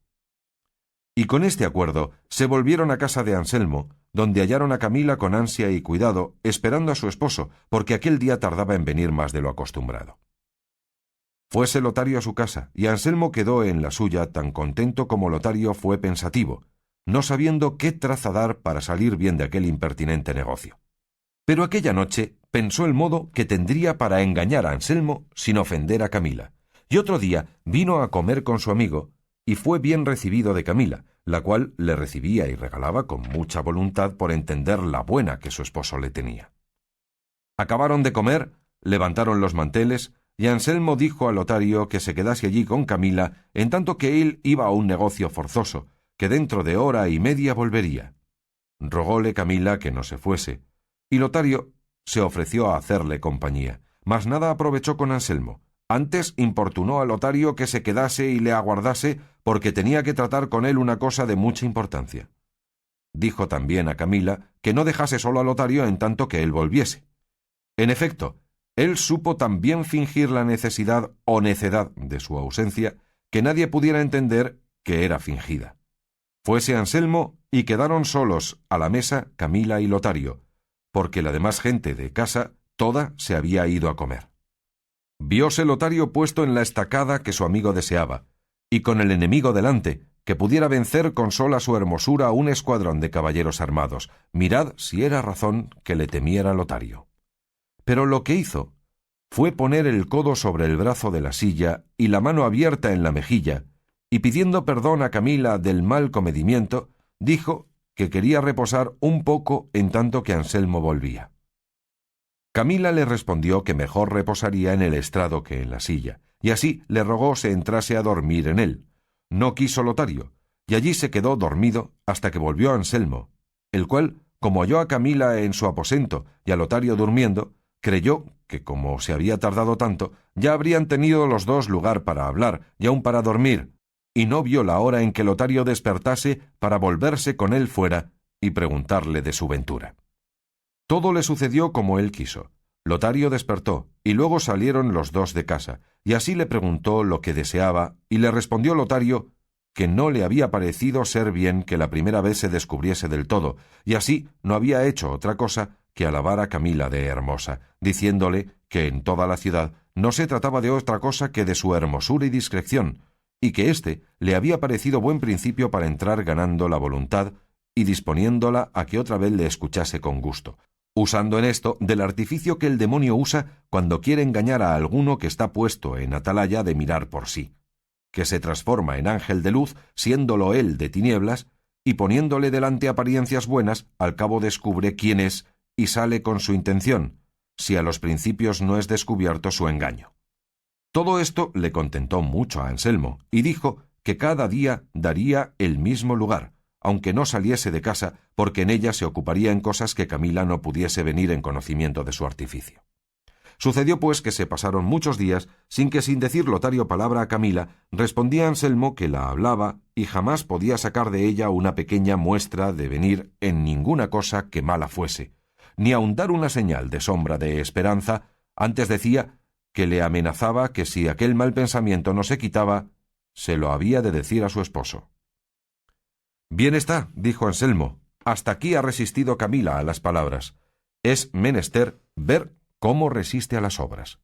Y con este acuerdo se volvieron a casa de Anselmo, donde hallaron a Camila con ansia y cuidado, esperando a su esposo, porque aquel día tardaba en venir más de lo acostumbrado. Fuese Lotario a su casa, y Anselmo quedó en la suya tan contento como Lotario fue pensativo, no sabiendo qué traza dar para salir bien de aquel impertinente negocio. Pero aquella noche pensó el modo que tendría para engañar a Anselmo sin ofender a Camila, y otro día vino a comer con su amigo, y fue bien recibido de Camila, la cual le recibía y regalaba con mucha voluntad por entender la buena que su esposo le tenía. Acabaron de comer, levantaron los manteles, y Anselmo dijo a Lotario que se quedase allí con Camila, en tanto que él iba a un negocio forzoso, que dentro de hora y media volvería. Rogóle Camila que no se fuese, y Lotario se ofreció a hacerle compañía, mas nada aprovechó con Anselmo. Antes importunó a Lotario que se quedase y le aguardase, porque tenía que tratar con él una cosa de mucha importancia. Dijo también a Camila que no dejase solo a Lotario en tanto que él volviese. En efecto, él supo tan bien fingir la necesidad o necedad de su ausencia, que nadie pudiera entender que era fingida. Fuese Anselmo y quedaron solos a la mesa Camila y Lotario, porque la demás gente de casa toda se había ido a comer. Vióse Lotario puesto en la estacada que su amigo deseaba, y con el enemigo delante, que pudiera vencer con sola su hermosura un escuadrón de caballeros armados. Mirad si era razón que le temiera Lotario. Pero lo que hizo fue poner el codo sobre el brazo de la silla y la mano abierta en la mejilla, y pidiendo perdón a Camila del mal comedimiento, dijo que quería reposar un poco en tanto que Anselmo volvía. Camila le respondió que mejor reposaría en el estrado que en la silla, y así le rogó se entrase a dormir en él. No quiso Lotario, y allí se quedó dormido hasta que volvió Anselmo, el cual, como halló a Camila en su aposento y a Lotario durmiendo, creyó que, como se había tardado tanto, ya habrían tenido los dos lugar para hablar y aun para dormir, y no vio la hora en que Lotario despertase para volverse con él fuera y preguntarle de su ventura. Todo le sucedió como él quiso. Lotario despertó, y luego salieron los dos de casa, y así le preguntó lo que deseaba, y le respondió Lotario que no le había parecido ser bien que la primera vez se descubriese del todo, y así no había hecho otra cosa que alabar a Camila de hermosa, diciéndole que en toda la ciudad no se trataba de otra cosa que de su hermosura y discreción, y que éste le había parecido buen principio para entrar ganando la voluntad y disponiéndola a que otra vez le escuchase con gusto, usando en esto del artificio que el demonio usa cuando quiere engañar a alguno que está puesto en atalaya de mirar por sí, que se transforma en ángel de luz, siéndolo él de tinieblas, y poniéndole delante apariencias buenas, al cabo descubre quién es y sale con su intención, si a los principios no es descubierto su engaño. Todo esto le contentó mucho a Anselmo, y dijo que cada día daría el mismo lugar, aunque no saliese de casa, porque en ella se ocuparía en cosas que Camila no pudiese venir en conocimiento de su artificio. Sucedió pues que se pasaron muchos días sin decir Lotario palabra a Camila, respondía Anselmo que la hablaba y jamás podía sacar de ella una pequeña muestra de venir en ninguna cosa que mala fuese, ni aun dar una señal de sombra de esperanza. Antes decía que le amenazaba que si aquel mal pensamiento no se quitaba, se lo había de decir a su esposo. «Bien está», dijo Anselmo, «hasta aquí ha resistido Camila a las palabras. Es menester ver cómo resiste a las obras.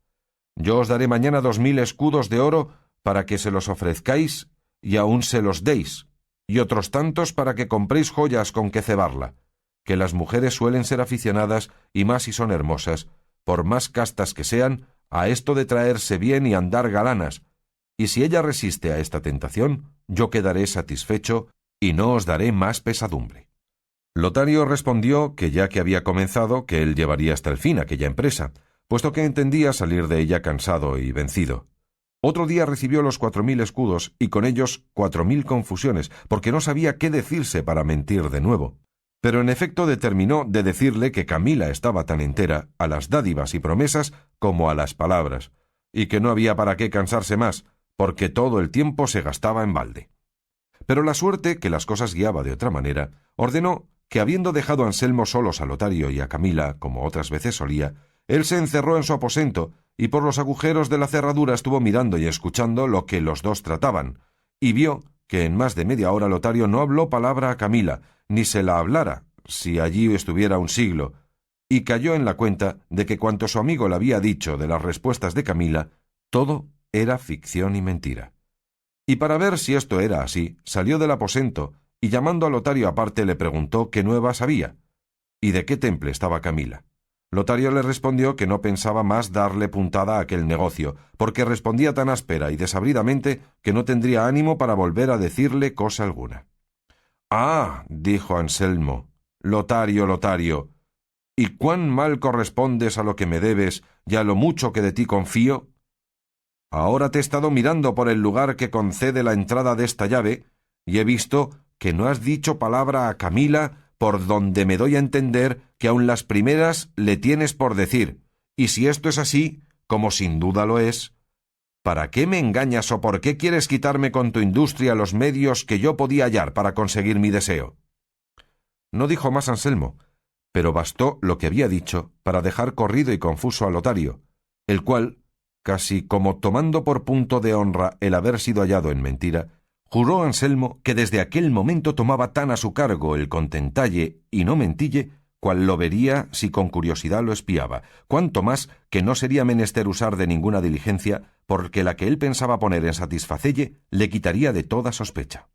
Yo os daré mañana 2000 escudos de oro para que se los ofrezcáis y aún se los deis, y otros tantos para que compréis joyas con que cebarla, que las mujeres suelen ser aficionadas, y más si son hermosas, por más castas que sean, a esto de traerse bien y andar galanas, y si ella resiste a esta tentación, yo quedaré satisfecho y no os daré más pesadumbre». Lotario respondió que ya que había comenzado, que él llevaría hasta el fin aquella empresa, puesto que entendía salir de ella cansado y vencido. Otro día recibió los 4000 escudos y con ellos 4000 confusiones, porque no sabía qué decirse para mentir de nuevo. Pero en efecto determinó de decirle que Camila estaba tan entera a las dádivas y promesas como a las palabras, y que no había para qué cansarse más, porque todo el tiempo se gastaba en balde. Pero la suerte, que las cosas guiaba de otra manera, ordenó que habiendo dejado a Anselmo solos a Lotario y a Camila, como otras veces solía, él se encerró en su aposento y por los agujeros de la cerradura estuvo mirando y escuchando lo que los dos trataban, y vio que en más de media hora Lotario no habló palabra a Camila, ni se la hablara, si allí estuviera un siglo, y cayó en la cuenta de que cuanto su amigo le había dicho de las respuestas de Camila, todo era ficción y mentira. Y para ver si esto era así, salió del aposento, y llamando a Lotario aparte le preguntó qué nuevas había, y de qué temple estaba Camila. Lotario le respondió que no pensaba más darle puntada a aquel negocio, porque respondía tan áspera y desabridamente que no tendría ánimo para volver a decirle cosa alguna. «Ah», dijo Anselmo, «Lotario, Lotario, ¿y cuán mal correspondes a lo que me debes y a lo mucho que de ti confío? Ahora te he estado mirando por el lugar que concede la entrada de esta llave, y he visto que no has dicho palabra a Camila, por donde me doy a entender que aun las primeras le tienes por decir, y si esto es así, como sin duda lo es, ¿para qué me engañas o por qué quieres quitarme con tu industria los medios que yo podía hallar para conseguir mi deseo? No dijo más Anselmo, pero bastó lo que había dicho para dejar corrido y confuso a Lotario, el cual, casi como tomando por punto de honra el haber sido hallado en mentira, juró Anselmo que desde aquel momento tomaba tan a su cargo el contentalle y no mentille, cual lo vería si con curiosidad lo espiaba, cuanto más que no sería menester usar de ninguna diligencia, porque la que él pensaba poner en satisfacelle le quitaría de toda sospecha.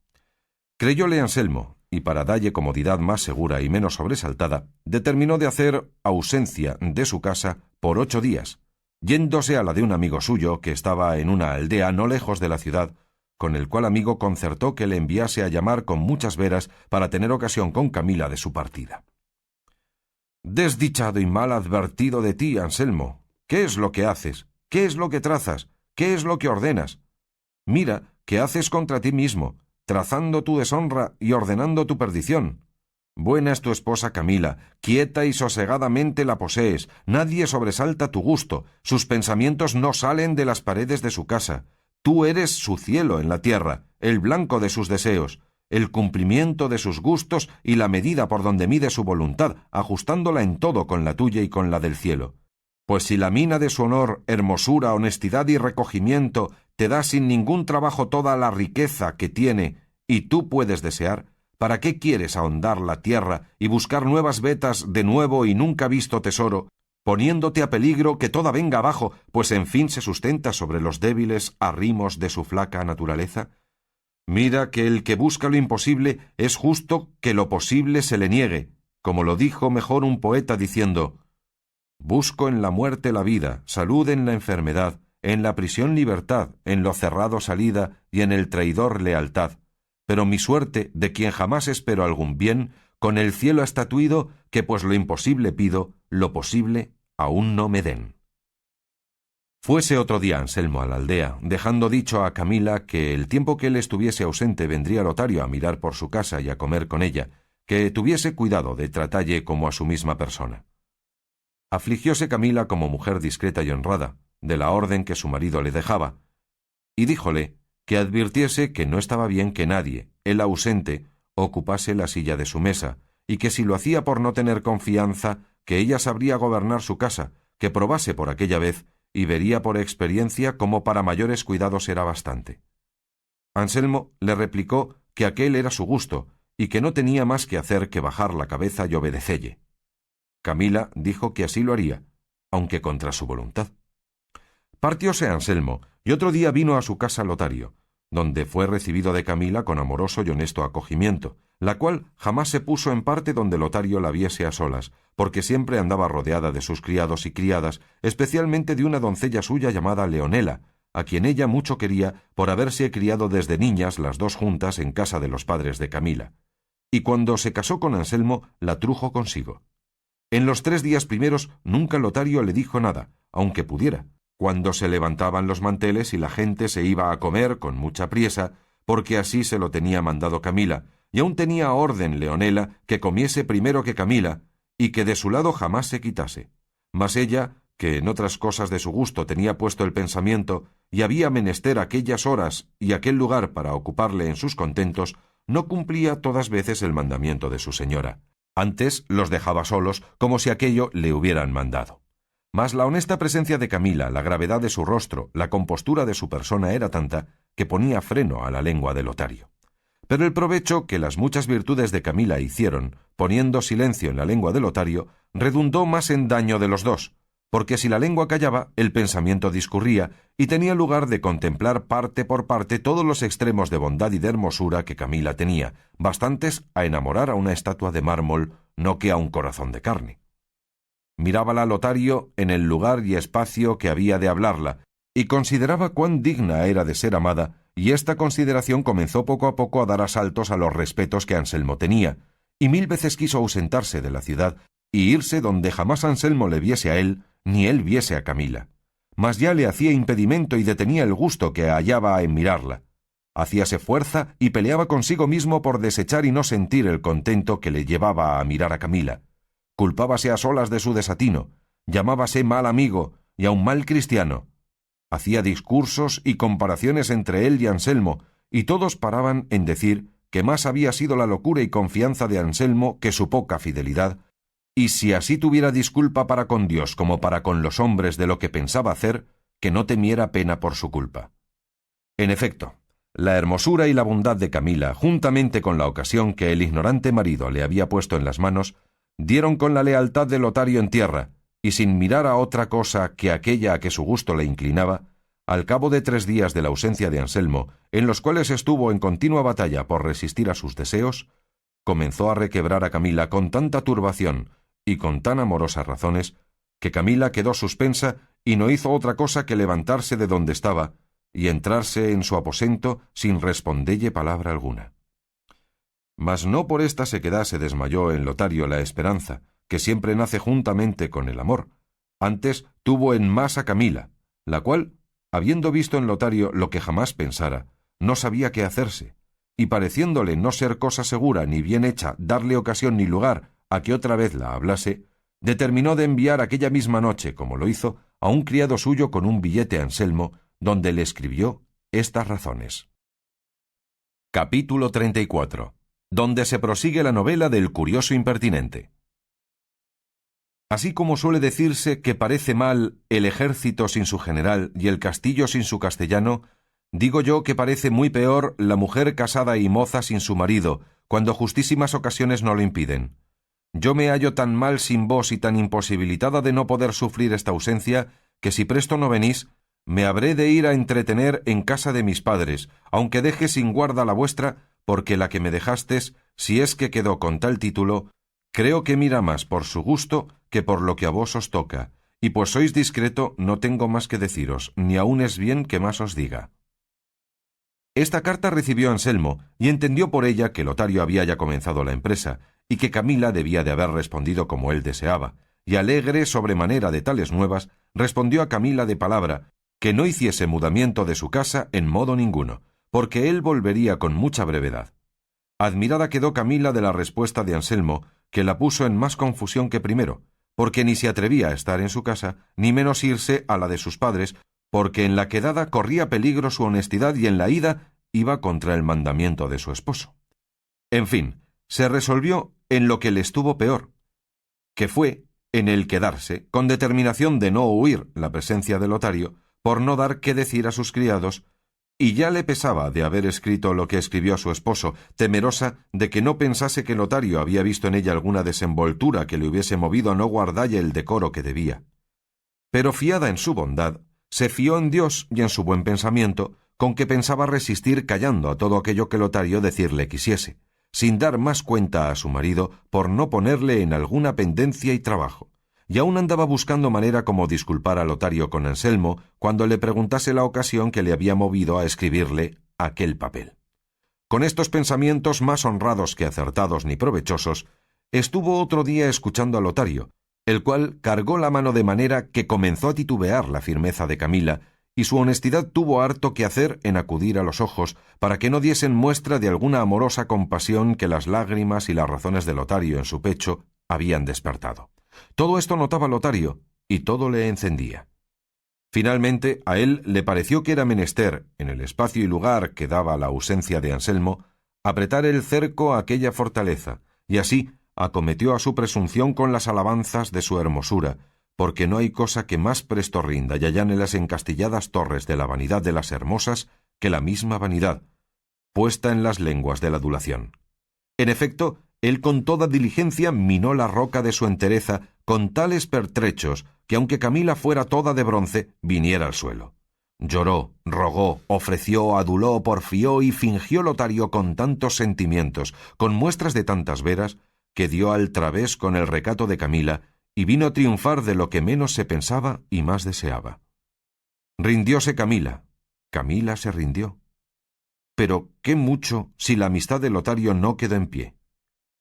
Creyóle Anselmo, y para dalle comodidad más segura y menos sobresaltada, determinó de hacer ausencia de su casa por 8 días, yéndose a la de un amigo suyo que estaba en una aldea no lejos de la ciudad, con el cual amigo concertó que le enviase a llamar con muchas veras para tener ocasión con Camila de su partida. «Desdichado y mal advertido de ti, Anselmo, ¿qué es lo que haces? ¿Qué es lo que trazas? ¿Qué es lo que ordenas? Mira, ¿qué haces contra ti mismo, trazando tu deshonra y ordenando tu perdición? Buena es tu esposa Camila, quieta y sosegadamente la posees, nadie sobresalta tu gusto, sus pensamientos no salen de las paredes de su casa. Tú eres su cielo en la tierra, el blanco de sus deseos, el cumplimiento de sus gustos y la medida por donde mide su voluntad, ajustándola en todo con la tuya y con la del cielo. Pues si la mina de su honor, hermosura, honestidad y recogimiento te da sin ningún trabajo toda la riqueza que tiene y tú puedes desear, ¿para qué quieres ahondar la tierra y buscar nuevas vetas de nuevo y nunca visto tesoro, poniéndote a peligro que toda venga abajo, pues en fin se sustenta sobre los débiles arrimos de su flaca naturaleza? Mira que el que busca lo imposible es justo que lo posible se le niegue, como lo dijo mejor un poeta diciendo: «Busco en la muerte la vida, salud en la enfermedad, en la prisión libertad, en lo cerrado salida y en el traidor lealtad. Pero mi suerte, de quien jamás espero algún bien, con el cielo ha estatuido que pues lo imposible pido, lo posible aún no me den». Fuese otro día Anselmo a la aldea, dejando dicho a Camila que el tiempo que él estuviese ausente vendría Lotario a mirar por su casa y a comer con ella, que tuviese cuidado de tratalle como a su misma persona. Afligióse Camila como mujer discreta y honrada, de la orden que su marido le dejaba, y díjole que advirtiese que no estaba bien que nadie, él ausente, ocupase la silla de su mesa, y que si lo hacía por no tener confianza, que ella sabría gobernar su casa, que probase por aquella vez, y vería por experiencia cómo para mayores cuidados era bastante. Anselmo le replicó que aquel era su gusto, y que no tenía más que hacer que bajar la cabeza y obedecelle. Camila dijo que así lo haría, aunque contra su voluntad. Partióse Anselmo, y otro día vino a su casa Lotario, donde fue recibido de Camila con amoroso y honesto acogimiento, la cual jamás se puso en parte donde Lotario la viese a solas, porque siempre andaba rodeada de sus criados y criadas, especialmente de una doncella suya llamada Leonela, a quien ella mucho quería por haberse criado desde niñas las dos juntas en casa de los padres de Camila. Y cuando se casó con Anselmo, la trujo consigo. En los 3 días primeros nunca Lotario le dijo nada, aunque pudiera, cuando se levantaban los manteles y la gente se iba a comer con mucha priesa, porque así se lo tenía mandado Camila, y aún tenía orden Leonela que comiese primero que Camila, y que de su lado jamás se quitase. Mas ella, que en otras cosas de su gusto tenía puesto el pensamiento, y había menester aquellas horas y aquel lugar para ocuparle en sus contentos, no cumplía todas veces el mandamiento de su señora. Antes los dejaba solos, como si aquello le hubieran mandado. Mas la honesta presencia de Camila, la gravedad de su rostro, la compostura de su persona era tanta que ponía freno a la lengua de Lotario. Pero el provecho que las muchas virtudes de Camila hicieron, poniendo silencio en la lengua de Lotario, redundó más en daño de los dos, porque si la lengua callaba, el pensamiento discurría, y tenía lugar de contemplar parte por parte todos los extremos de bondad y de hermosura que Camila tenía, bastantes a enamorar a una estatua de mármol, no que a un corazón de carne. Mirábala Lotario en el lugar y espacio que había de hablarla, y consideraba cuán digna era de ser amada, y esta consideración comenzó poco a poco a dar asaltos a los respetos que Anselmo tenía, y 1000 veces quiso ausentarse de la ciudad y irse donde jamás Anselmo le viese a él, ni él viese a Camila. Mas ya le hacía impedimento y detenía el gusto que hallaba en mirarla. Hacíase fuerza y peleaba consigo mismo por desechar y no sentir el contento que le llevaba a mirar a Camila. Culpábase a solas de su desatino, llamábase mal amigo y aun mal cristiano. Hacía discursos y comparaciones entre él y Anselmo, y todos paraban en decir que más había sido la locura y confianza de Anselmo que su poca fidelidad, y si así tuviera disculpa para con Dios como para con los hombres de lo que pensaba hacer, que no temiera pena por su culpa. En efecto, la hermosura y la bondad de Camila, juntamente con la ocasión que el ignorante marido le había puesto en las manos, dieron con la lealtad de Lotario en tierra, y sin mirar a otra cosa que aquella a que su gusto le inclinaba, al cabo de 3 días de la ausencia de Anselmo, en los cuales estuvo en continua batalla por resistir a sus deseos, comenzó a requebrar a Camila con tanta turbación y con tan amorosas razones, que Camila quedó suspensa y no hizo otra cosa que levantarse de donde estaba y entrarse en su aposento sin respondelle palabra alguna. Mas no por esta sequedad se desmayó en Lotario la esperanza, que siempre nace juntamente con el amor. Antes tuvo en más a Camila, la cual, habiendo visto en Lotario lo que jamás pensara, no sabía qué hacerse, y pareciéndole no ser cosa segura ni bien hecha darle ocasión ni lugar a que otra vez la hablase, determinó de enviar aquella misma noche, como lo hizo, a un criado suyo con un billete a Anselmo, donde le escribió estas razones. Capítulo 34, donde se prosigue la novela del curioso impertinente. Así como suele decirse que parece mal el ejército sin su general y el castillo sin su castellano, digo yo que parece muy peor la mujer casada y moza sin su marido, cuando justísimas ocasiones no lo impiden. Yo me hallo tan mal sin vos y tan imposibilitada de no poder sufrir esta ausencia, que si presto no venís, me habré de ir a entretener en casa de mis padres, aunque deje sin guarda la vuestra, porque la que me dejastes, si es que quedó con tal título, creo que mira más por su gusto que por lo que a vos os toca, y pues sois discreto no tengo más que deciros, ni aun es bien que más os diga. Esta carta recibió Anselmo, y entendió por ella que Lotario había ya comenzado la empresa, y que Camila debía de haber respondido como él deseaba, y alegre sobremanera de tales nuevas, respondió a Camila de palabra, que no hiciese mudamiento de su casa en modo ninguno, porque él volvería con mucha brevedad. Admirada quedó Camila de la respuesta de Anselmo, que la puso en más confusión que primero, porque ni se atrevía a estar en su casa, ni menos irse a la de sus padres, porque en la quedada corría peligro su honestidad y en la ida iba contra el mandamiento de su esposo. En fin, se resolvió en lo que le estuvo peor, que fue en el quedarse, con determinación de no huir la presencia de Lotario, por no dar qué decir a sus criados, y ya le pesaba de haber escrito lo que escribió a su esposo, temerosa de que no pensase que Lotario había visto en ella alguna desenvoltura que le hubiese movido a no guardalle el decoro que debía. Pero fiada en su bondad, se fió en Dios y en su buen pensamiento, con que pensaba resistir callando a todo aquello que Lotario decirle quisiese, sin dar más cuenta a su marido por no ponerle en alguna pendencia y trabajo. Y aún andaba buscando manera como disculpar a Lotario con Anselmo cuando le preguntase la ocasión que le había movido a escribirle aquel papel. Con estos pensamientos más honrados que acertados ni provechosos, estuvo otro día escuchando a Lotario, el cual cargó la mano de manera que comenzó a titubear la firmeza de Camila, y su honestidad tuvo harto que hacer en acudir a los ojos para que no diesen muestra de alguna amorosa compasión que las lágrimas y las razones de Lotario en su pecho habían despertado. Todo esto notaba Lotario, y todo le encendía. Finalmente, a él le pareció que era menester, en el espacio y lugar que daba la ausencia de Anselmo, apretar el cerco a aquella fortaleza, y así, acometió a su presunción con las alabanzas de su hermosura, porque no hay cosa que más presto rinda y allane las encastilladas torres de la vanidad de las hermosas que la misma vanidad, puesta en las lenguas de la adulación. En efecto, él con toda diligencia minó la roca de su entereza con tales pertrechos que aunque Camila fuera toda de bronce, viniera al suelo. Lloró, rogó, ofreció, aduló, porfió y fingió Lotario con tantos sentimientos, con muestras de tantas veras, que dio al través con el recato de Camila y vino a triunfar de lo que menos se pensaba y más deseaba. Rindióse Camila. Camila se rindió. Pero qué mucho si la amistad de Lotario no quedó en pie.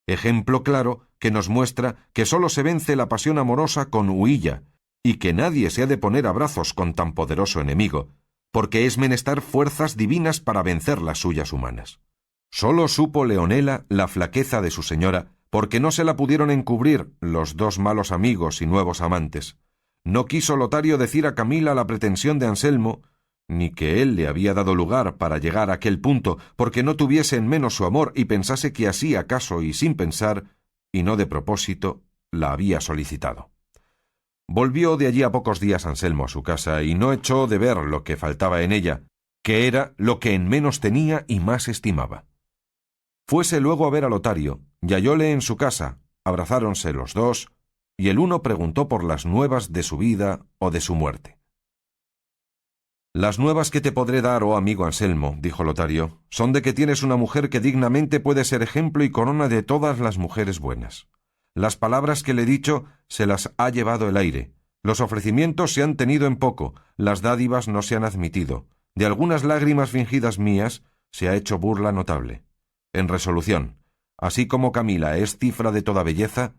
Ejemplo claro que nos muestra que sólo se vence la pasión amorosa con huilla, y que nadie se ha de poner a brazos con tan poderoso enemigo, porque es menester fuerzas divinas para vencer las suyas humanas. Sólo supo Leonela la flaqueza de su señora, porque no se la pudieron encubrir los dos malos amigos y nuevos amantes. No quiso Lotario decir a Camila la pretensión de Anselmo, ni que él le había dado lugar para llegar a aquel punto, porque no tuviese en menos su amor y pensase que así acaso y sin pensar, y no de propósito, la había solicitado. Volvió de allí a pocos días Anselmo a su casa y no echó de ver lo que faltaba en ella, que era lo que en menos tenía y más estimaba. Fuese luego a ver a Lotario, y hallóle en su casa, abrazáronse los dos, y el uno preguntó por las nuevas de su vida o de su muerte. «Las nuevas que te podré dar, oh amigo Anselmo», dijo Lotario, «son de que tienes una mujer que dignamente puede ser ejemplo y corona de todas las mujeres buenas. Las palabras que le he dicho se las ha llevado el aire, los ofrecimientos se han tenido en poco, las dádivas no se han admitido, de algunas lágrimas fingidas mías se ha hecho burla notable. En resolución, así como Camila es cifra de toda belleza,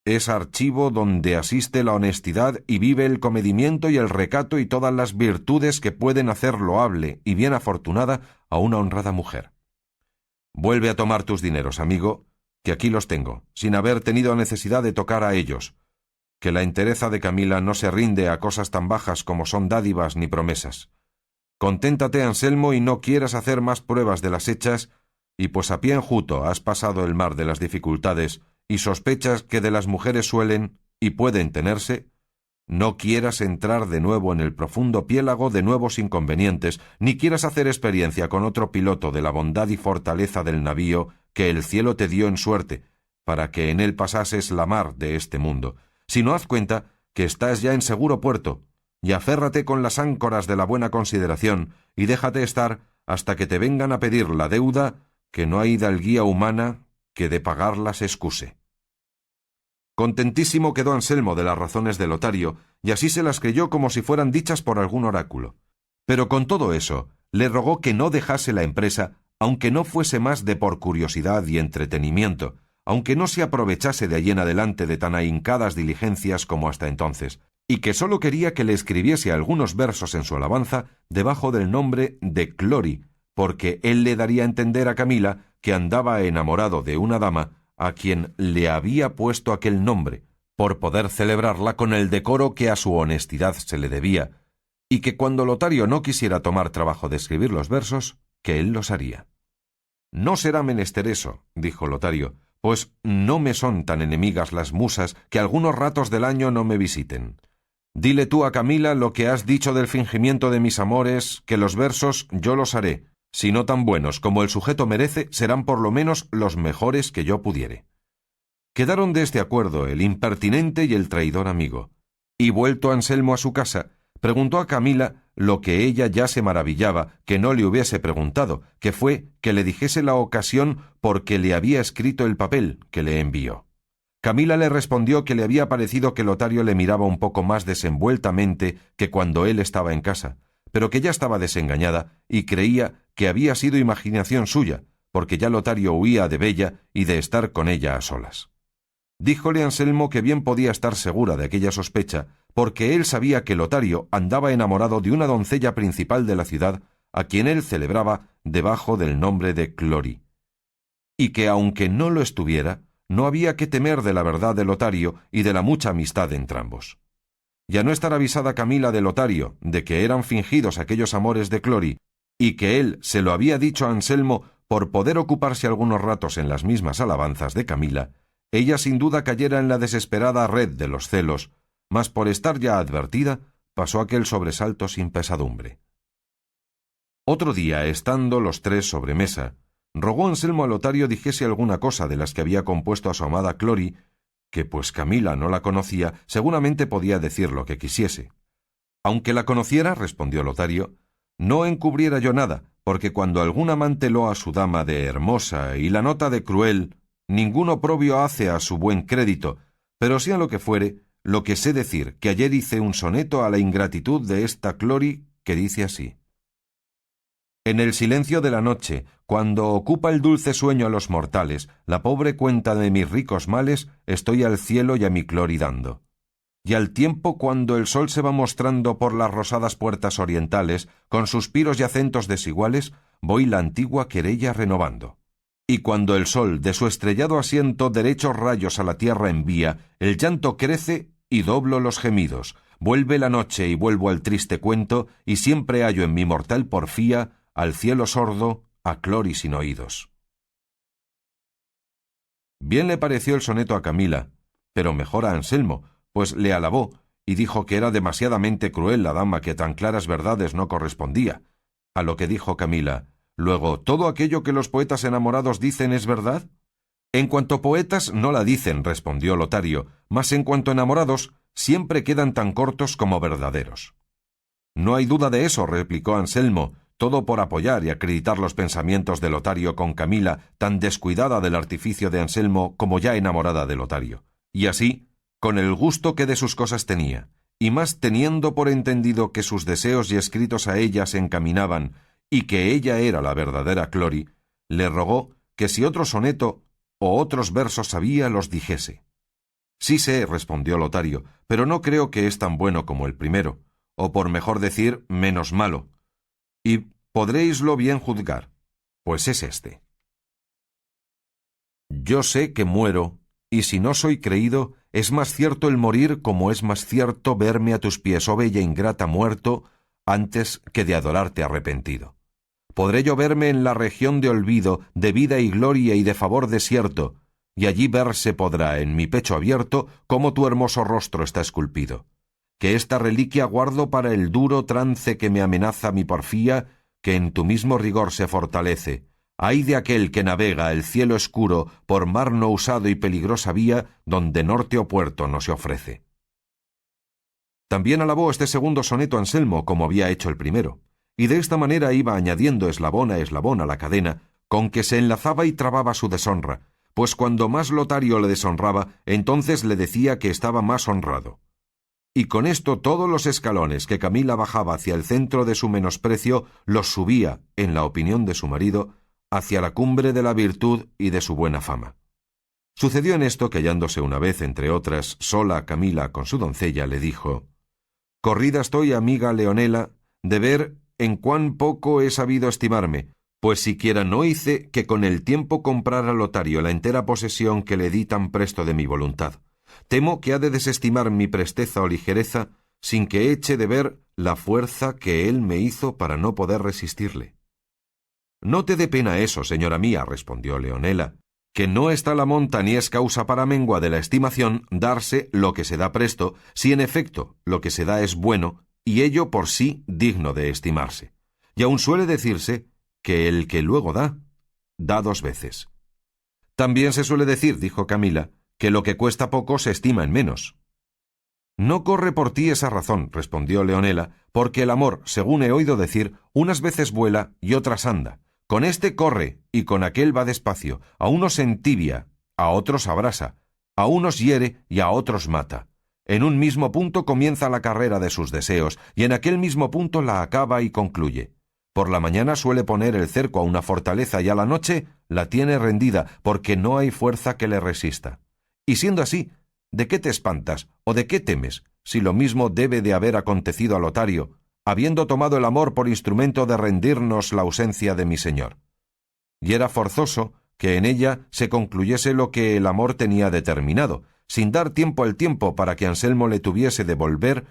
es archivo donde asiste la honestidad y vive el comedimiento y el recato y todas las virtudes que pueden hacer loable y bien afortunada a una honrada mujer. Vuelve a tomar tus dineros, amigo, que aquí los tengo, sin haber tenido necesidad de tocar a ellos, que la entereza de Camila no se rinde a cosas tan bajas como son dádivas ni promesas. Conténtate, Anselmo, y no quieras hacer más pruebas de las hechas, y pues a pie enjuto has pasado el mar de las dificultades y sospechas que de las mujeres suelen y pueden tenerse, no quieras entrar de nuevo en el profundo piélago de nuevos inconvenientes, ni quieras hacer experiencia con otro piloto de la bondad y fortaleza del navío que el cielo te dio en suerte, para que en él pasases la mar de este mundo, sino haz cuenta que estás ya en seguro puerto, y aférrate con las áncoras de la buena consideración, y déjate estar hasta que te vengan a pedir la deuda, que no hay hidalguía humana que de pagarla se excuse. Contentísimo quedó Anselmo de las razones de Lotario, y así se las creyó como si fueran dichas por algún oráculo. Pero con todo eso, le rogó que no dejase la empresa, aunque no fuese más de por curiosidad y entretenimiento, aunque no se aprovechase de allí en adelante de tan ahincadas diligencias como hasta entonces, y que sólo quería que le escribiese algunos versos en su alabanza debajo del nombre de Clori, porque él le daría a entender a Camila que andaba enamorado de una dama a quien le había puesto aquel nombre, por poder celebrarla con el decoro que a su honestidad se le debía, y que cuando Lotario no quisiera tomar trabajo de escribir los versos, que él los haría. «No será menester eso», dijo Lotario, «pues no me son tan enemigas las musas que algunos ratos del año no me visiten. Dile tú a Camila lo que has dicho del fingimiento de mis amores, que los versos yo los haré, si no tan buenos como el sujeto merece, serán por lo menos los mejores que yo pudiere». Quedaron de este acuerdo el impertinente y el traidor amigo, y vuelto Anselmo a su casa, preguntó a Camila lo que ella ya se maravillaba que no le hubiese preguntado, que fue que le dijese la ocasión por que le había escrito el papel que le envió. Camila le respondió que le había parecido que Lotario le miraba un poco más desenvueltamente que cuando él estaba en casa, pero que ya estaba desengañada y creía que había sido imaginación suya, porque ya Lotario huía de Bella y de estar con ella a solas. Díjole Anselmo que bien podía estar segura de aquella sospecha, porque él sabía que Lotario andaba enamorado de una doncella principal de la ciudad, a quien él celebraba debajo del nombre de Clori, y que aunque no lo estuviera, no había que temer de la verdad de Lotario y de la mucha amistad de entrambos. Y a no estar avisada Camila de Lotario de que eran fingidos aquellos amores de Clori, y que él se lo había dicho a Anselmo por poder ocuparse algunos ratos en las mismas alabanzas de Camila, ella sin duda cayera en la desesperada red de los celos, mas por estar ya advertida, pasó aquel sobresalto sin pesadumbre. Otro día, estando los tres sobre mesa, rogó Anselmo a Lotario dijese alguna cosa de las que había compuesto a su amada Clori, que pues Camila no la conocía, seguramente podía decir lo que quisiese. Aunque la conociera, respondió Lotario, no encubriera yo nada, porque cuando algún amante loa a su dama de hermosa y la nota de cruel, ningún oprobio hace a su buen crédito, pero sea lo que fuere, lo que sé decir, que ayer hice un soneto a la ingratitud de esta Clori, que dice así: En el silencio de la noche, cuando ocupa el dulce sueño a los mortales, la pobre cuenta de mis ricos males, estoy al cielo y a mi Clori dando. Y al tiempo cuando el sol se va mostrando por las rosadas puertas orientales, con suspiros y acentos desiguales, voy la antigua querella renovando. Y cuando el sol de su estrellado asiento derechos rayos a la tierra envía, el llanto crece y doblo los gemidos. Vuelve la noche y vuelvo al triste cuento, y siempre hallo en mi mortal porfía al cielo sordo, a Clori sin oídos. Bien le pareció el soneto a Camila, pero mejor a Anselmo, pues le alabó, y dijo que era demasiadamente cruel la dama que tan claras verdades no correspondía. A lo que dijo Camila: «Luego, ¿todo aquello que los poetas enamorados dicen es verdad?» «En cuanto poetas no la dicen», respondió Lotario, «mas en cuanto enamorados, siempre quedan tan cortos como verdaderos». «No hay duda de eso», replicó Anselmo, todo por apoyar y acreditar los pensamientos de Lotario con Camila, tan descuidada del artificio de Anselmo como ya enamorada de Lotario. Y así, con el gusto que de sus cosas tenía, y más teniendo por entendido que sus deseos y escritos a ella se encaminaban, y que ella era la verdadera Clori, le rogó que si otro soneto o otros versos sabía, los dijese. «Sí sé», respondió Lotario, «pero no creo que es tan bueno como el primero, o por mejor decir, menos malo. Y podréislo bien juzgar, pues es este. Yo sé que muero, y si no soy creído, es más cierto el morir como es más cierto verme a tus pies, oh bella ingrata, muerto, antes que de adorarte arrepentido. Podré yo verme en la región de olvido, de vida y gloria y de favor desierto, y allí verse podrá, en mi pecho abierto, cómo tu hermoso rostro está esculpido. Que esta reliquia guardo para el duro trance que me amenaza mi porfía, que en tu mismo rigor se fortalece. Ay de aquel que navega el cielo escuro por mar no usado y peligrosa vía, donde norte o puerto no se ofrece. También alabó este segundo soneto Anselmo, como había hecho el primero, y de esta manera iba añadiendo eslabón a eslabón a la cadena, con que se enlazaba y trababa su deshonra, pues cuando más Lotario le deshonraba, entonces le decía que estaba más honrado. Y con esto todos los escalones que Camila bajaba hacia el centro de su menosprecio los subía, en la opinión de su marido, hacia la cumbre de la virtud y de su buena fama. Sucedió en esto que, hallándose una vez, entre otras, sola Camila con su doncella, le dijo: «Corrida estoy, amiga Leonela, de ver en cuán poco he sabido estimarme, pues siquiera no hice que con el tiempo comprara Lotario la entera posesión que le di tan presto de mi voluntad. Temo que ha de desestimar mi presteza o ligereza sin que eche de ver la fuerza que él me hizo para no poder resistirle». «No te dé pena eso, señora mía», respondió Leonela, «que no está la monta ni es causa para mengua de la estimación darse lo que se da presto, si en efecto lo que se da es bueno, y ello por sí digno de estimarse. Y aun suele decirse que el que luego da, da dos veces». «También se suele decir», dijo Camila, «que lo que cuesta poco se estima en menos». «No corre por ti esa razón», respondió Leonela, «porque el amor, según he oído decir, unas veces vuela y otras anda. Con este corre y con aquel va despacio, a unos entibia, a otros abrasa, a unos hiere y a otros mata. En un mismo punto comienza la carrera de sus deseos y en aquel mismo punto la acaba y concluye. Por la mañana suele poner el cerco a una fortaleza y a la noche la tiene rendida, porque no hay fuerza que le resista. Y siendo así, ¿de qué te espantas o de qué temes, si lo mismo debe de haber acontecido a Lotario, habiendo tomado el amor por instrumento de rendirnos la ausencia de mi señor? Y era forzoso que en ella se concluyese lo que el amor tenía determinado, sin dar tiempo al tiempo para que Anselmo le tuviese de volver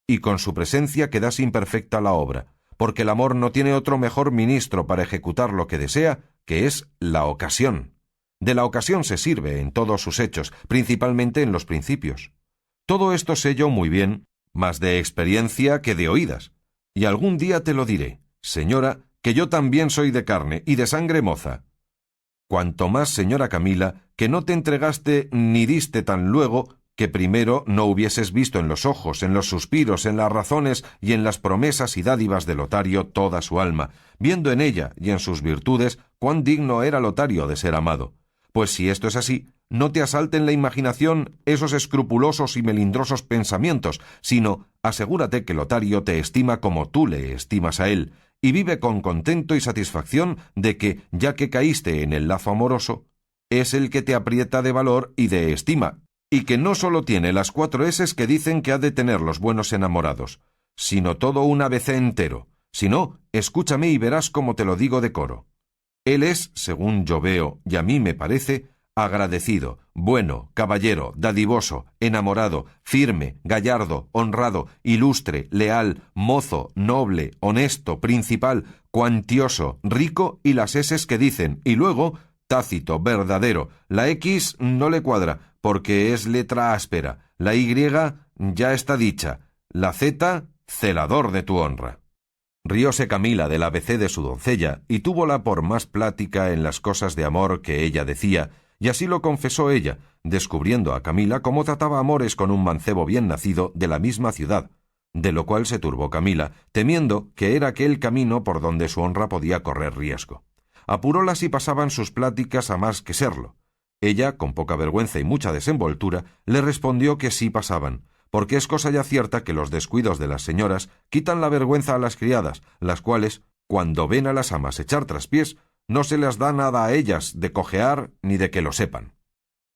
y con su presencia quedase imperfecta la obra, porque el amor no tiene otro mejor ministro para ejecutar lo que desea, que es la ocasión. De la ocasión se sirve en todos sus hechos, principalmente en los principios. Todo esto sé yo muy bien, más de experiencia que de oídas. Y algún día te lo diré, señora, que yo también soy de carne y de sangre moza. Cuanto más, señora Camila, que no te entregaste ni diste tan luego, que primero no hubieses visto en los ojos, en los suspiros, en las razones y en las promesas y dádivas de Lotario toda su alma, viendo en ella y en sus virtudes cuán digno era Lotario de ser amado. Pues si esto es así, no te asalten la imaginación esos escrupulosos y melindrosos pensamientos, sino asegúrate que Lotario te estima como tú le estimas a él, y vive con contento y satisfacción de que, ya que caíste en el lazo amoroso, es el que te aprieta de valor y de estima, y que no sólo tiene las 4 eses que dicen que ha de tener los buenos enamorados, sino todo un ABC entero. Si no, escúchame y verás cómo te lo digo de coro. Él es, según yo veo, y a mí me parece, agradecido, bueno, caballero, dadivoso, enamorado, firme, gallardo, honrado, ilustre, leal, mozo, noble, honesto, principal, cuantioso, rico y las eses que dicen, y luego tácito, verdadero. La X no le cuadra, porque es letra áspera. La Y ya está dicha. La Z, celador de tu honra. Rióse Camila del ABC de su doncella, y túvola por más plática en las cosas de amor que ella decía, y así lo confesó ella, descubriendo a Camila cómo trataba amores con un mancebo bien nacido de la misma ciudad, de lo cual se turbó Camila, temiendo que era aquel camino por donde su honra podía correr riesgo. Apurólas y pasaban sus pláticas a más que serlo. Ella, con poca vergüenza y mucha desenvoltura, le respondió que sí pasaban, porque es cosa ya cierta que los descuidos de las señoras quitan la vergüenza a las criadas, las cuales, cuando ven a las amas echar traspiés, no se les da nada a ellas de cojear ni de que lo sepan.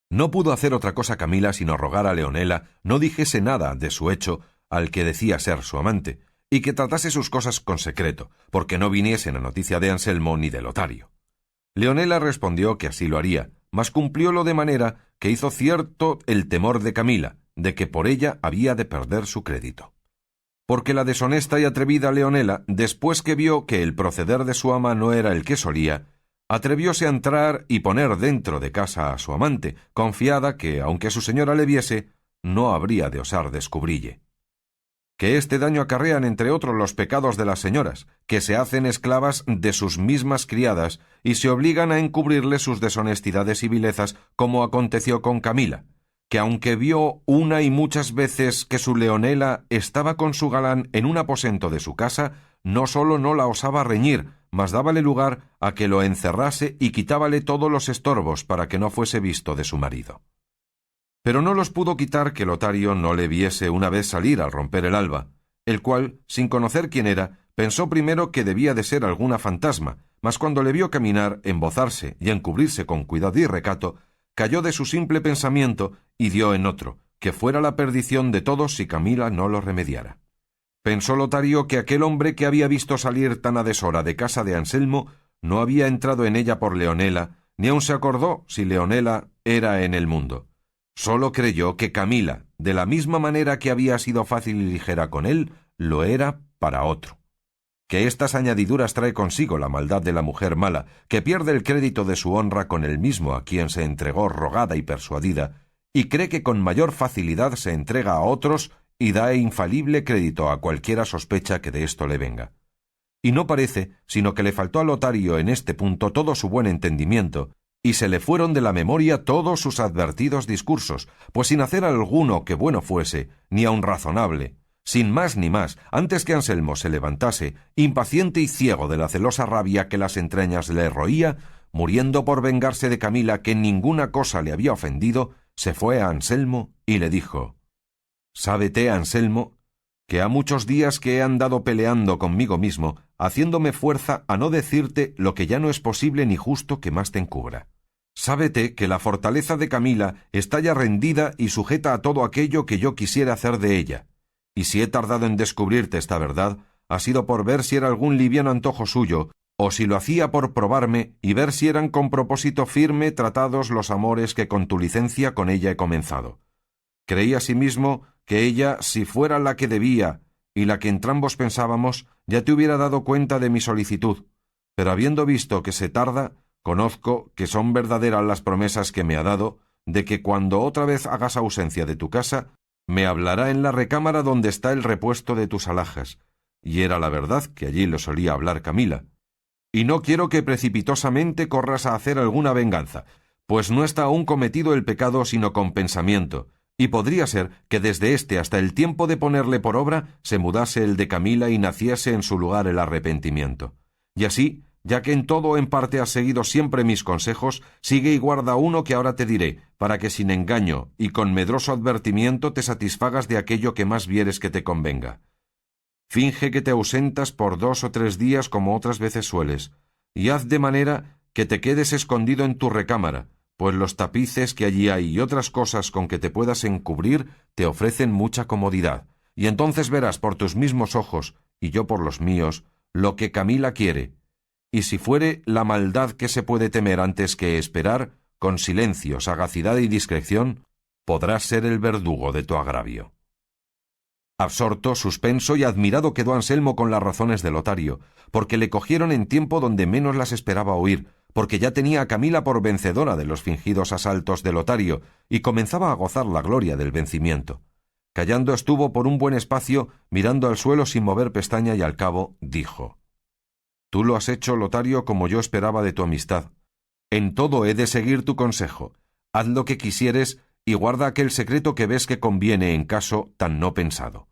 No pudo hacer otra cosa Camila sino rogar a Leonela no dijese nada de su hecho al que decía ser su amante, y que tratase sus cosas con secreto, porque no viniesen a noticia de Anselmo ni de Lotario. Leonela respondió que así lo haría, mas cumpliólo de manera que hizo cierto el temor de Camila, de que por ella había de perder su crédito. Porque la deshonesta y atrevida Leonela, después que vio que el proceder de su ama no era el que solía, atrevióse a entrar y poner dentro de casa a su amante, confiada que, aunque su señora le viese, no habría de osar descubrille. Que este daño acarrean entre otros los pecados de las señoras, que se hacen esclavas de sus mismas criadas y se obligan a encubrirle sus deshonestidades y vilezas, como aconteció con Camila, que aunque vio una y muchas veces que su Leonela estaba con su galán en un aposento de su casa, no sólo no la osaba reñir, mas dábale lugar a que lo encerrase y quitábale todos los estorbos para que no fuese visto de su marido. Pero no los pudo quitar que Lotario no le viese una vez salir al romper el alba, el cual, sin conocer quién era, pensó primero que debía de ser alguna fantasma, mas cuando le vio caminar, embozarse y encubrirse con cuidado y recato, cayó de su simple pensamiento y dio en otro, que fuera la perdición de todos si Camila no lo remediara. Pensó Lotario que aquel hombre que había visto salir tan a deshora de casa de Anselmo no había entrado en ella por Leonela, ni aun se acordó si Leonela era en el mundo. Sólo creyó que Camila, de la misma manera que había sido fácil y ligera con él, lo era para otro. Que estas añadiduras trae consigo la maldad de la mujer mala, que pierde el crédito de su honra con el mismo a quien se entregó rogada y persuadida, y cree que con mayor facilidad se entrega a otros y da infalible crédito a cualquiera sospecha que de esto le venga. Y no parece, sino que le faltó a Lotario en este punto todo su buen entendimiento, y se le fueron de la memoria todos sus advertidos discursos, pues sin hacer alguno que bueno fuese, ni aun razonable, sin más ni más, antes que Anselmo se levantase, impaciente y ciego de la celosa rabia que las entrañas le roía, muriendo por vengarse de Camila que en ninguna cosa le había ofendido, se fue a Anselmo y le dijo: «Sábete, Anselmo, que ha muchos días que he andado peleando conmigo mismo, haciéndome fuerza a no decirte lo que ya no es posible ni justo que más te encubra. Sábete que la fortaleza de Camila está ya rendida y sujeta a todo aquello que yo quisiera hacer de ella, y si he tardado en descubrirte esta verdad, ha sido por ver si era algún liviano antojo suyo, o si lo hacía por probarme y ver si eran con propósito firme tratados los amores que con tu licencia con ella he comenzado. Creí asimismo que ella, si fuera la que debía y la que entrambos pensábamos, ya te hubiera dado cuenta de mi solicitud, pero habiendo visto que se tarda, Conozco que son verdaderas las promesas que me ha dado de que cuando otra vez hagas ausencia de tu casa, me hablará en la recámara donde está el repuesto de tus alhajas, y era la verdad que allí lo solía hablar Camila. Y no quiero que precipitosamente corras a hacer alguna venganza, pues no está aún cometido el pecado sino con pensamiento, y podría ser que desde éste hasta el tiempo de ponerle por obra se mudase el de Camila y naciese en su lugar el arrepentimiento. Y así, ya que en todo en parte has seguido siempre mis consejos, sigue y guarda uno que ahora te diré, para que sin engaño y con medroso advertimiento te satisfagas de aquello que más vieres que te convenga. Finge que te ausentas por 2 o 3 días como otras veces sueles, y haz de manera que te quedes escondido en tu recámara, pues los tapices que allí hay y otras cosas con que te puedas encubrir te ofrecen mucha comodidad, y entonces verás por tus mismos ojos, y yo por los míos, lo que Camila quiere. Y si fuere la maldad que se puede temer antes que esperar, con silencio, sagacidad y discreción, podrás ser el verdugo de tu agravio. Absorto, suspenso y admirado quedó Anselmo con las razones de Lotario, porque le cogieron en tiempo donde menos las esperaba oír, porque ya tenía a Camila por vencedora de los fingidos asaltos de Lotario, y comenzaba a gozar la gloria del vencimiento. Callando estuvo por un buen espacio, mirando al suelo sin mover pestaña, y al cabo dijo: «Tú lo has hecho, Lotario, como yo esperaba de tu amistad. En todo he de seguir tu consejo. Haz lo que quisieres y guarda aquel secreto que ves que conviene en caso tan no pensado».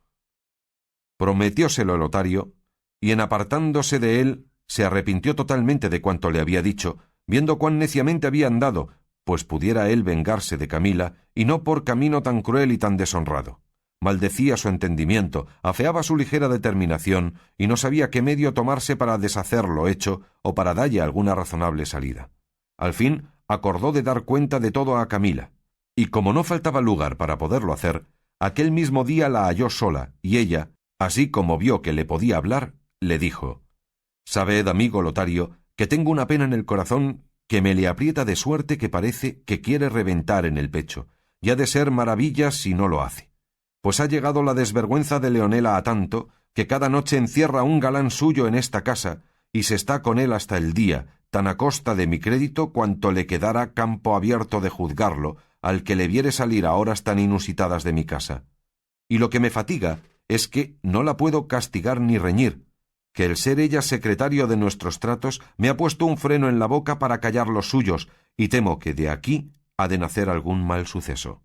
Prometióselo Lotario, y en apartándose de él, se arrepintió totalmente de cuanto le había dicho, viendo cuán neciamente había andado, pues pudiera él vengarse de Camila, y no por camino tan cruel y tan deshonrado. Maldecía su entendimiento, afeaba su ligera determinación, y no sabía qué medio tomarse para deshacer lo hecho o para dalle alguna razonable salida. Al fin, acordó de dar cuenta de todo a Camila, y como no faltaba lugar para poderlo hacer, aquel mismo día la halló sola, y ella, así como vio que le podía hablar, le dijo: «Sabed, amigo Lotario, que tengo una pena en el corazón que me le aprieta de suerte que parece que quiere reventar en el pecho, y ha de ser maravillas si no lo hace. Pues ha llegado la desvergüenza de Leonela a tanto que cada noche encierra un galán suyo en esta casa y se está con él hasta el día, tan a costa de mi crédito cuanto le quedara campo abierto de juzgarlo al que le viere salir a horas tan inusitadas de mi casa. Y lo que me fatiga es que no la puedo castigar ni reñir, que el ser ella secretario de nuestros tratos me ha puesto un freno en la boca para callar los suyos, y temo que de aquí ha de nacer algún mal suceso».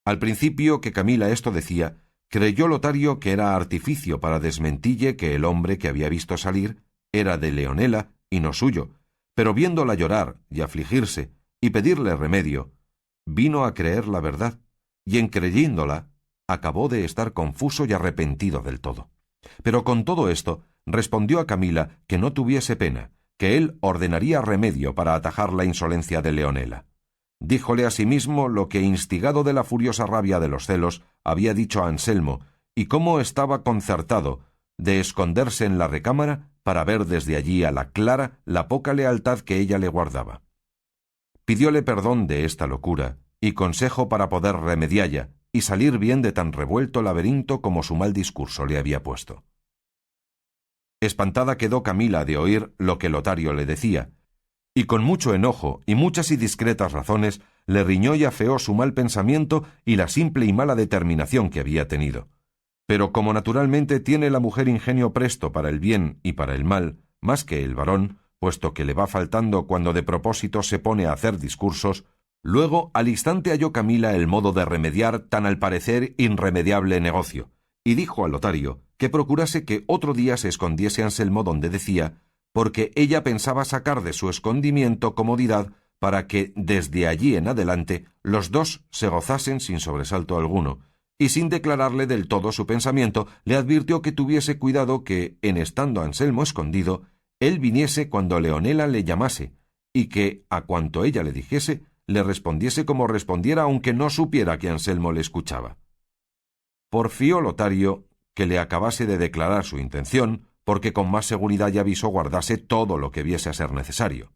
Al principio que Camila esto decía, creyó Lotario que era artificio para desmentille que el hombre que había visto salir era de Leonela y no suyo, pero viéndola llorar y afligirse y pedirle remedio, vino a creer la verdad, y en creyéndola, acabó de estar confuso y arrepentido del todo. Pero con todo esto, respondió a Camila que no tuviese pena, que él ordenaría remedio para atajar la insolencia de Leonela. Díjole asimismo lo que, instigado de la furiosa rabia de los celos, había dicho a Anselmo, y cómo estaba concertado de esconderse en la recámara para ver desde allí a la clara la poca lealtad que ella le guardaba. Pidióle perdón de esta locura y consejo para poder remedialla y salir bien de tan revuelto laberinto como su mal discurso le había puesto. Espantada quedó Camila de oír lo que Lotario le decía, y con mucho enojo y muchas y discretas razones le riñó y afeó su mal pensamiento y la simple y mala determinación que había tenido. Pero como naturalmente tiene la mujer ingenio presto para el bien y para el mal, más que el varón, puesto que le va faltando cuando de propósito se pone a hacer discursos, luego al instante halló Camila el modo de remediar tan al parecer irremediable negocio, y dijo a Lotario que procurase que otro día se escondiese Anselmo donde decía, porque ella pensaba sacar de su escondimiento comodidad para que desde allí en adelante los dos se gozasen sin sobresalto alguno, y sin declararle del todo su pensamiento, le advirtió que tuviese cuidado que, en estando Anselmo escondido, él viniese cuando Leonela le llamase, y que, a cuanto ella le dijese, le respondiese como respondiera aunque no supiera que Anselmo le escuchaba. Porfió Lotario que le acabase de declarar su intención, porque con más seguridad y aviso guardase todo lo que viese a ser necesario.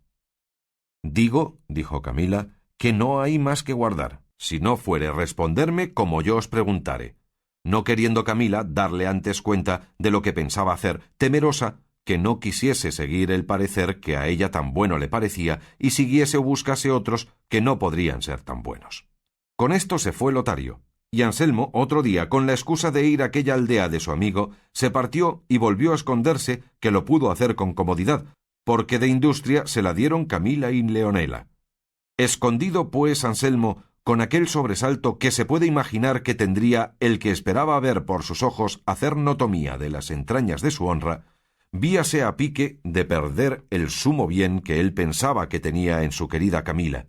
«Digo», dijo Camila, «que no hay más que guardar, si no fuere responderme como yo os preguntare», no queriendo Camila darle antes cuenta de lo que pensaba hacer, temerosa que no quisiese seguir el parecer que a ella tan bueno le parecía y siguiese o buscase otros que no podrían ser tan buenos. Con esto se fue Lotario, y Anselmo, otro día, con la excusa de ir a aquella aldea de su amigo, se partió y volvió a esconderse, que lo pudo hacer con comodidad, porque de industria se la dieron Camila y Leonela. Escondido, pues, Anselmo, con aquel sobresalto que se puede imaginar que tendría el que esperaba ver por sus ojos hacer notomía de las entrañas de su honra, víase a pique de perder el sumo bien que él pensaba que tenía en su querida Camila.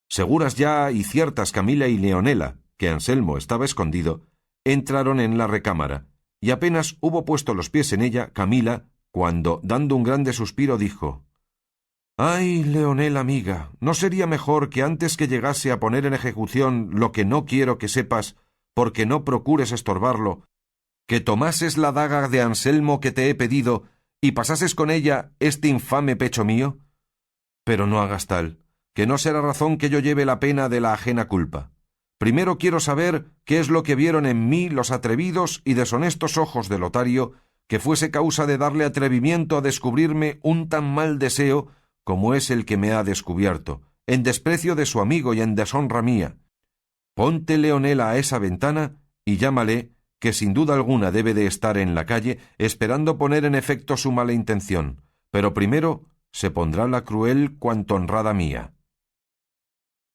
Seguras ya y ciertas Camila y Leonela, que Anselmo estaba escondido, entraron en la recámara, y apenas hubo puesto los pies en ella Camila, cuando, dando un grande suspiro, dijo: «Ay, Leonela, amiga, ¿no sería mejor que antes que llegase a poner en ejecución lo que no quiero que sepas, porque no procures estorbarlo, que tomases la daga de Anselmo que te he pedido y pasases con ella este infame pecho mío? Pero no hagas tal, que no será razón que yo lleve la pena de la ajena culpa. Primero quiero saber qué es lo que vieron en mí los atrevidos y deshonestos ojos de Lotario, que fuese causa de darle atrevimiento a descubrirme un tan mal deseo como es el que me ha descubierto, en desprecio de su amigo y en deshonra mía. Ponte, Leonela, a esa ventana y llámale, que sin duda alguna debe de estar en la calle, esperando poner en efecto su mala intención, pero primero se pondrá la cruel cuanto honrada mía».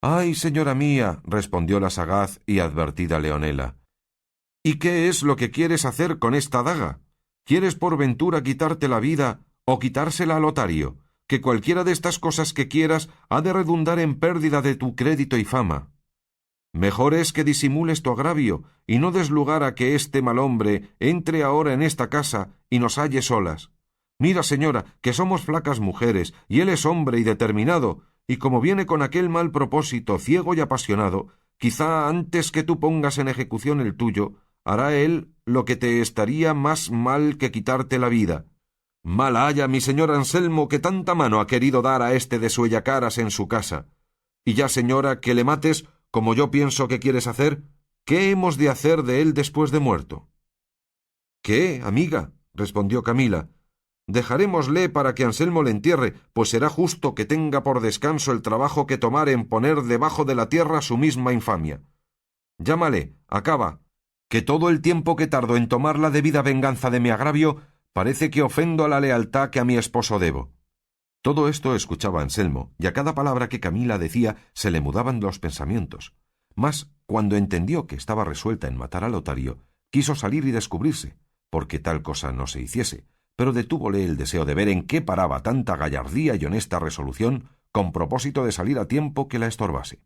«Ay, señora mía», respondió la sagaz y advertida Leonela, «¿y qué es lo que quieres hacer con esta daga? ¿Quieres por ventura quitarte la vida o quitársela a Lotario, que cualquiera de estas cosas que quieras ha de redundar en pérdida de tu crédito y fama? Mejor es que disimules tu agravio y no des lugar a que este mal hombre entre ahora en esta casa y nos halle solas. Mira, señora, que somos flacas mujeres, y él es hombre y determinado, y como viene con aquel mal propósito ciego y apasionado, quizá antes que tú pongas en ejecución el tuyo, hará él lo que te estaría más mal que quitarte la vida. Mal haya mi señor Anselmo, que tanta mano ha querido dar a este desuellacaras en su casa. Y ya, señora, que le mates, como yo pienso que quieres hacer, ¿qué hemos de hacer de él después de muerto?» «¿Qué, amiga?», respondió Camila. «Dejarémosle para que Anselmo le entierre, pues será justo que tenga por descanso el trabajo que tomar en poner debajo de la tierra su misma infamia. Llámale, acaba, que todo el tiempo que tardo en tomar la debida venganza de mi agravio, parece que ofendo a la lealtad que a mi esposo debo». Todo esto escuchaba Anselmo, y a cada palabra que Camila decía se le mudaban los pensamientos. Mas, cuando entendió que estaba resuelta en matar a Lotario, quiso salir y descubrirse, porque tal cosa no se hiciese, pero detúvole el deseo de ver en qué paraba tanta gallardía y honesta resolución, con propósito de salir a tiempo que la estorbase.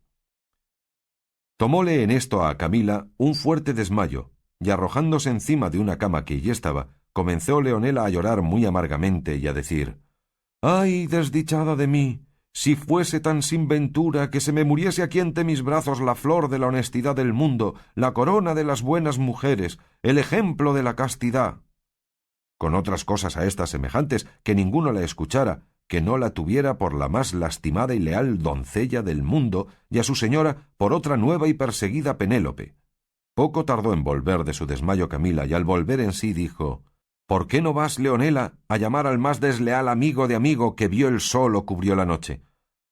Tomóle en esto a Camila un fuerte desmayo, y arrojándose encima de una cama que allí estaba, comenzó Leonela a llorar muy amargamente y a decir: «Ay, desdichada de mí, si fuese tan sin ventura que se me muriese aquí ante mis brazos la flor de la honestidad del mundo, la corona de las buenas mujeres, el ejemplo de la castidad». Con otras cosas a estas semejantes, que ninguno la escuchara, que no la tuviera por la más lastimada y leal doncella del mundo, y a su señora por otra nueva y perseguida Penélope. Poco tardó en volver de su desmayo Camila, y al volver en sí dijo: «¿Por qué no vas, Leonela, a llamar al más desleal amigo de amigo que vio el sol o cubrió la noche?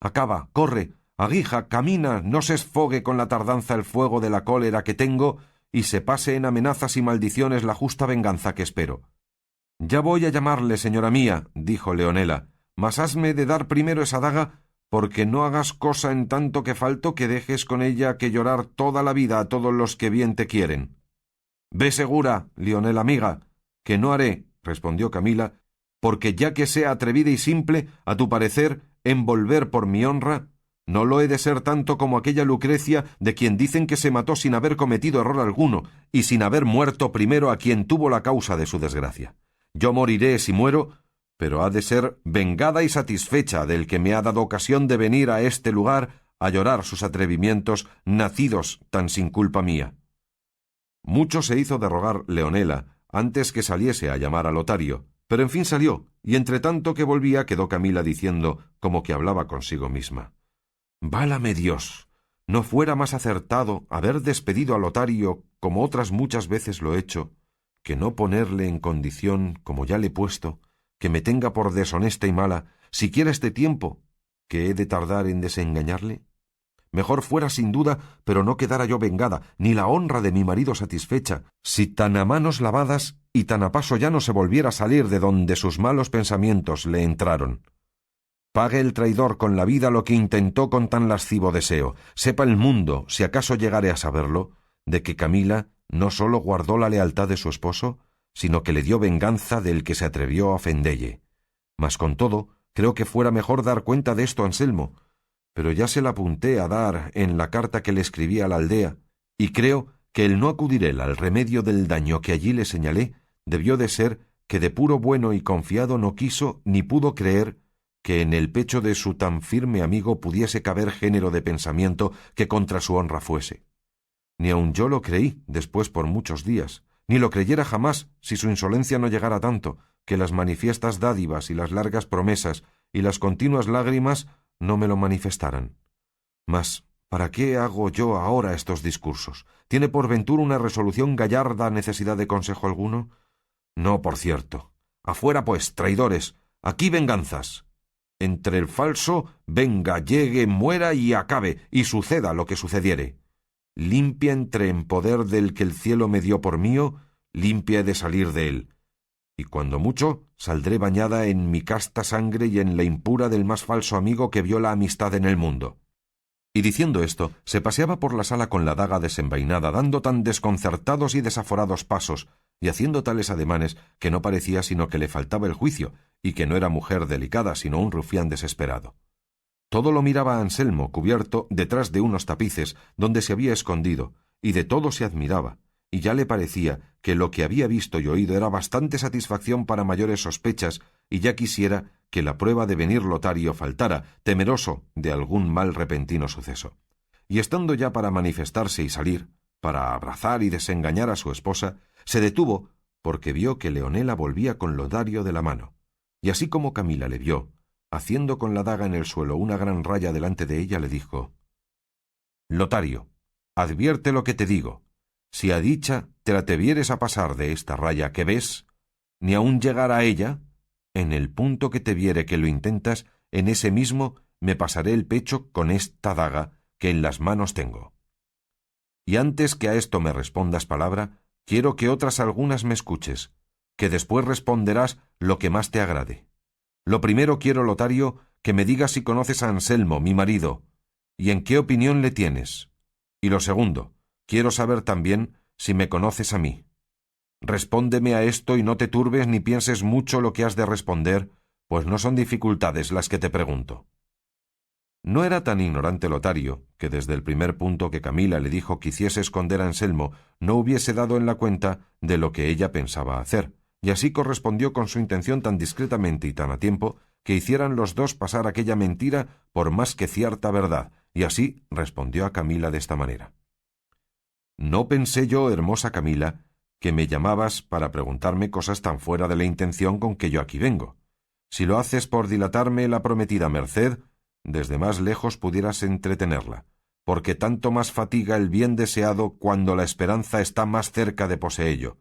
Acaba, corre, aguija, camina, no se esfogue con la tardanza el fuego de la cólera que tengo, y se pase en amenazas y maldiciones la justa venganza que espero». «Ya voy a llamarle, señora mía», dijo Leonela, «mas hasme de dar primero esa daga, porque no hagas cosa en tanto que falto que dejes con ella que llorar toda la vida a todos los que bien te quieren». «Ve segura, Leonela amiga, que no haré», respondió Camila, «porque ya que sea atrevida y simple, a tu parecer, envolver por mi honra, no lo he de ser tanto como aquella Lucrecia de quien dicen que se mató sin haber cometido error alguno, y sin haber muerto primero a quien tuvo la causa de su desgracia. Yo moriré si muero, pero ha de ser vengada y satisfecha del que me ha dado ocasión de venir a este lugar a llorar sus atrevimientos nacidos tan sin culpa mía». Mucho se hizo de rogar Leonela antes que saliese a llamar a Lotario, pero en fin salió, y entre tanto que volvía quedó Camila diciendo, como que hablaba consigo misma: «Válame Dios, no fuera más acertado haber despedido a Lotario, como otras muchas veces lo he hecho, que no ponerle en condición, como ya le he puesto, que me tenga por deshonesta y mala, siquiera este tiempo, que he de tardar en desengañarle? Mejor fuera sin duda, pero no quedara yo vengada, ni la honra de mi marido satisfecha, si tan a manos lavadas y tan a paso ya no se volviera a salir de donde sus malos pensamientos le entraron. Pague el traidor con la vida lo que intentó con tan lascivo deseo. Sepa el mundo, si acaso llegare a saberlo, de que Camila no sólo guardó la lealtad de su esposo, sino que le dio venganza del que se atrevió a ofendelle. Mas con todo, creo que fuera mejor dar cuenta de esto a Anselmo, pero ya se la apunté a dar en la carta que le escribí a la aldea, y creo que el no acudir él al remedio del daño que allí le señalé debió de ser que de puro bueno y confiado no quiso ni pudo creer que en el pecho de su tan firme amigo pudiese caber género de pensamiento que contra su honra fuese. Ni aun yo lo creí después por muchos días, ni lo creyera jamás si su insolencia no llegara tanto, que las manifiestas dádivas y las largas promesas y las continuas lágrimas no me lo manifestaran. Mas, ¿para qué hago yo ahora estos discursos? ¿Tiene por ventura una resolución gallarda necesidad de consejo alguno? No, por cierto. Afuera, pues, traidores, aquí venganzas. Entre el falso, venga, llegue, muera y acabe, y suceda lo que sucediere. Limpia entre en poder del que el cielo me dio por mío, limpia he de salir de él. Y cuando mucho, saldré bañada en mi casta sangre y en la impura del más falso amigo que vio la amistad en el mundo. Y diciendo esto, se paseaba por la sala con la daga desenvainada, dando tan desconcertados y desaforados pasos, y haciendo tales ademanes que no parecía sino que le faltaba el juicio, y que no era mujer delicada, sino un rufián desesperado. Todo lo miraba Anselmo, cubierto detrás de unos tapices, donde se había escondido, y de todo se admiraba, y ya le parecía que lo que había visto y oído era bastante satisfacción para mayores sospechas, y ya quisiera que la prueba de venir Lotario faltara, temeroso de algún mal repentino suceso. Y estando ya para manifestarse y salir, para abrazar y desengañar a su esposa, se detuvo porque vio que Leonela volvía con Lotario de la mano, y así como Camila le vio, haciendo con la daga en el suelo una gran raya delante de ella, le dijo: «Lotario, advierte lo que te digo. Si a dicha te atrevieres a pasar de esta raya que ves, ni aun llegar a ella, en el punto que te viere que lo intentas, en ese mismo me pasaré el pecho con esta daga que en las manos tengo. Y antes que a esto me respondas palabra, quiero que otras algunas me escuches, que después responderás lo que más te agrade. Lo primero quiero, Lotario, que me digas si conoces a Anselmo, mi marido, y en qué opinión le tienes. Y lo segundo, quiero saber también si me conoces a mí. Respóndeme a esto y no te turbes ni pienses mucho lo que has de responder, pues no son dificultades las que te pregunto». No era tan ignorante Lotario, que desde el primer punto que Camila le dijo que hiciese esconder a Anselmo, no hubiese dado en la cuenta de lo que ella pensaba hacer, y así correspondió con su intención tan discretamente y tan a tiempo, que hicieran los dos pasar aquella mentira por más que cierta verdad, y así respondió a Camila de esta manera: «No pensé yo, hermosa Camila, que me llamabas para preguntarme cosas tan fuera de la intención con que yo aquí vengo. Si lo haces por dilatarme la prometida merced, desde más lejos pudieras entretenerla, porque tanto más fatiga el bien deseado cuando la esperanza está más cerca de poseello.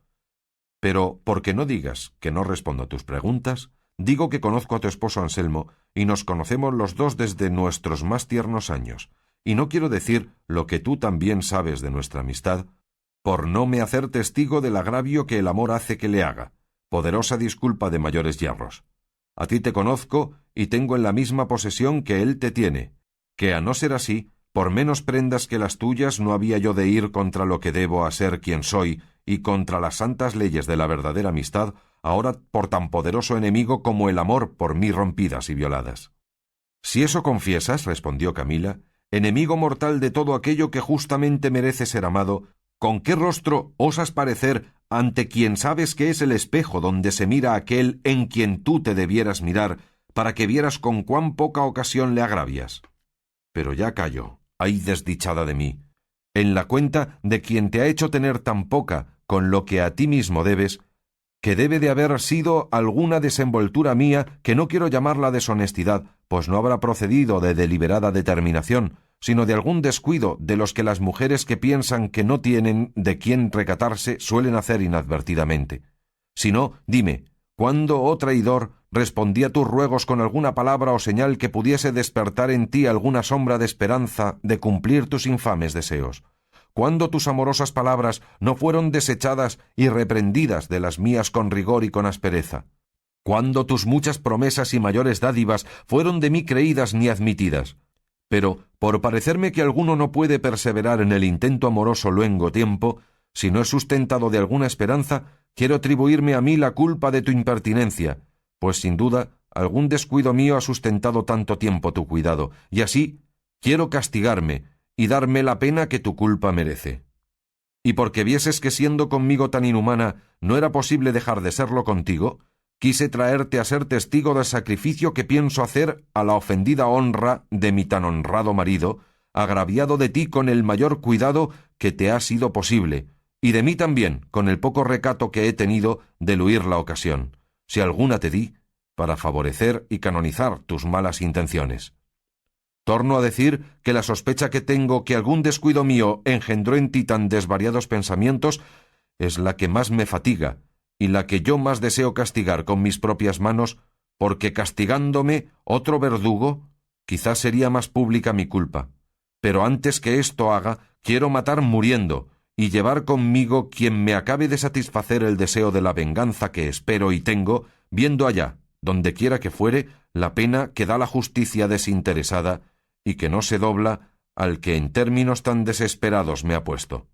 Pero, porque no digas que no respondo a tus preguntas, digo que conozco a tu esposo Anselmo, y nos conocemos los dos desde nuestros más tiernos años, y no quiero decir lo que tú también sabes de nuestra amistad, por no me hacer testigo del agravio que el amor hace que le haga, poderosa disculpa de mayores yerros. A ti te conozco y tengo en la misma posesión que él te tiene, que a no ser así, por menos prendas que las tuyas no había yo de ir contra lo que debo a ser quien soy y contra las santas leyes de la verdadera amistad, ahora por tan poderoso enemigo como el amor por mí rompidas y violadas». «Si eso confiesas», respondió Camila, «enemigo mortal de todo aquello que justamente merece ser amado, ¿con qué rostro osas parecer ante quien sabes que es el espejo donde se mira aquel en quien tú te debieras mirar, para que vieras con cuán poca ocasión le agravias? Pero ya callo, ay desdichada de mí, en la cuenta de quien te ha hecho tener tan poca con lo que a ti mismo debes, que debe de haber sido alguna desenvoltura mía que no quiero llamarla deshonestidad, pues no habrá procedido de deliberada determinación, sino de algún descuido de los que las mujeres que piensan que no tienen de quién recatarse suelen hacer inadvertidamente. Si no, dime, ¿Cuándo, oh traidor, respondí a tus ruegos con alguna palabra o señal que pudiese despertar en ti alguna sombra de esperanza de cumplir tus infames deseos? ¿Cuándo tus amorosas palabras no fueron desechadas y reprendidas de las mías con rigor y con aspereza? ¿Cuándo tus muchas promesas y mayores dádivas fueron de mí creídas ni admitidas? Pero, por parecerme que alguno no puede perseverar en el intento amoroso luengo tiempo, si no es sustentado de alguna esperanza, quiero atribuirme a mí la culpa de tu impertinencia, pues sin duda algún descuido mío ha sustentado tanto tiempo tu cuidado, y así quiero castigarme y darme la pena que tu culpa merece. Y porque vieses que siendo conmigo tan inhumana no era posible dejar de serlo contigo, quise traerte a ser testigo del sacrificio que pienso hacer a la ofendida honra de mi tan honrado marido, agraviado de ti con el mayor cuidado que te ha sido posible, y de mí también con el poco recato que he tenido de luir la ocasión, si alguna te di, para favorecer y canonizar tus malas intenciones. Torno a decir que la sospecha que tengo que algún descuido mío engendró en ti tan desvariados pensamientos es la que más me fatiga, y la que yo más deseo castigar con mis propias manos, porque castigándome otro verdugo, quizás sería más pública mi culpa. Pero antes que esto haga, quiero matar muriendo, y llevar conmigo quien me acabe de satisfacer el deseo de la venganza que espero y tengo, viendo allá, donde quiera que fuere, la pena que da la justicia desinteresada, y que no se dobla al que en términos tan desesperados me ha puesto.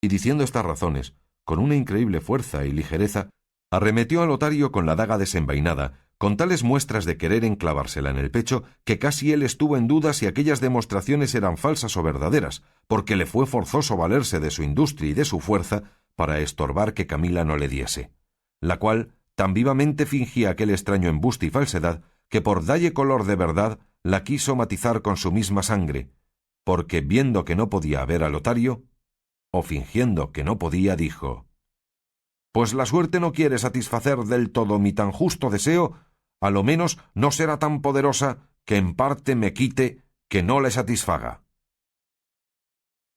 Y diciendo estas razones, con una increíble fuerza y ligereza, arremetió a Lotario con la daga desenvainada, con tales muestras de querer enclavársela en el pecho, que casi él estuvo en duda si aquellas demostraciones eran falsas o verdaderas, porque le fue forzoso valerse de su industria y de su fuerza para estorbar que Camila no le diese, la cual tan vivamente fingía aquel extraño embuste y falsedad, que por dalle color de verdad, la quiso matizar con su misma sangre, porque viendo que no podía ver a Lotario, o fingiendo que no podía, dijo: «Pues la suerte no quiere satisfacer del todo mi tan justo deseo, a lo menos no será tan poderosa que en parte me quite que no le satisfaga».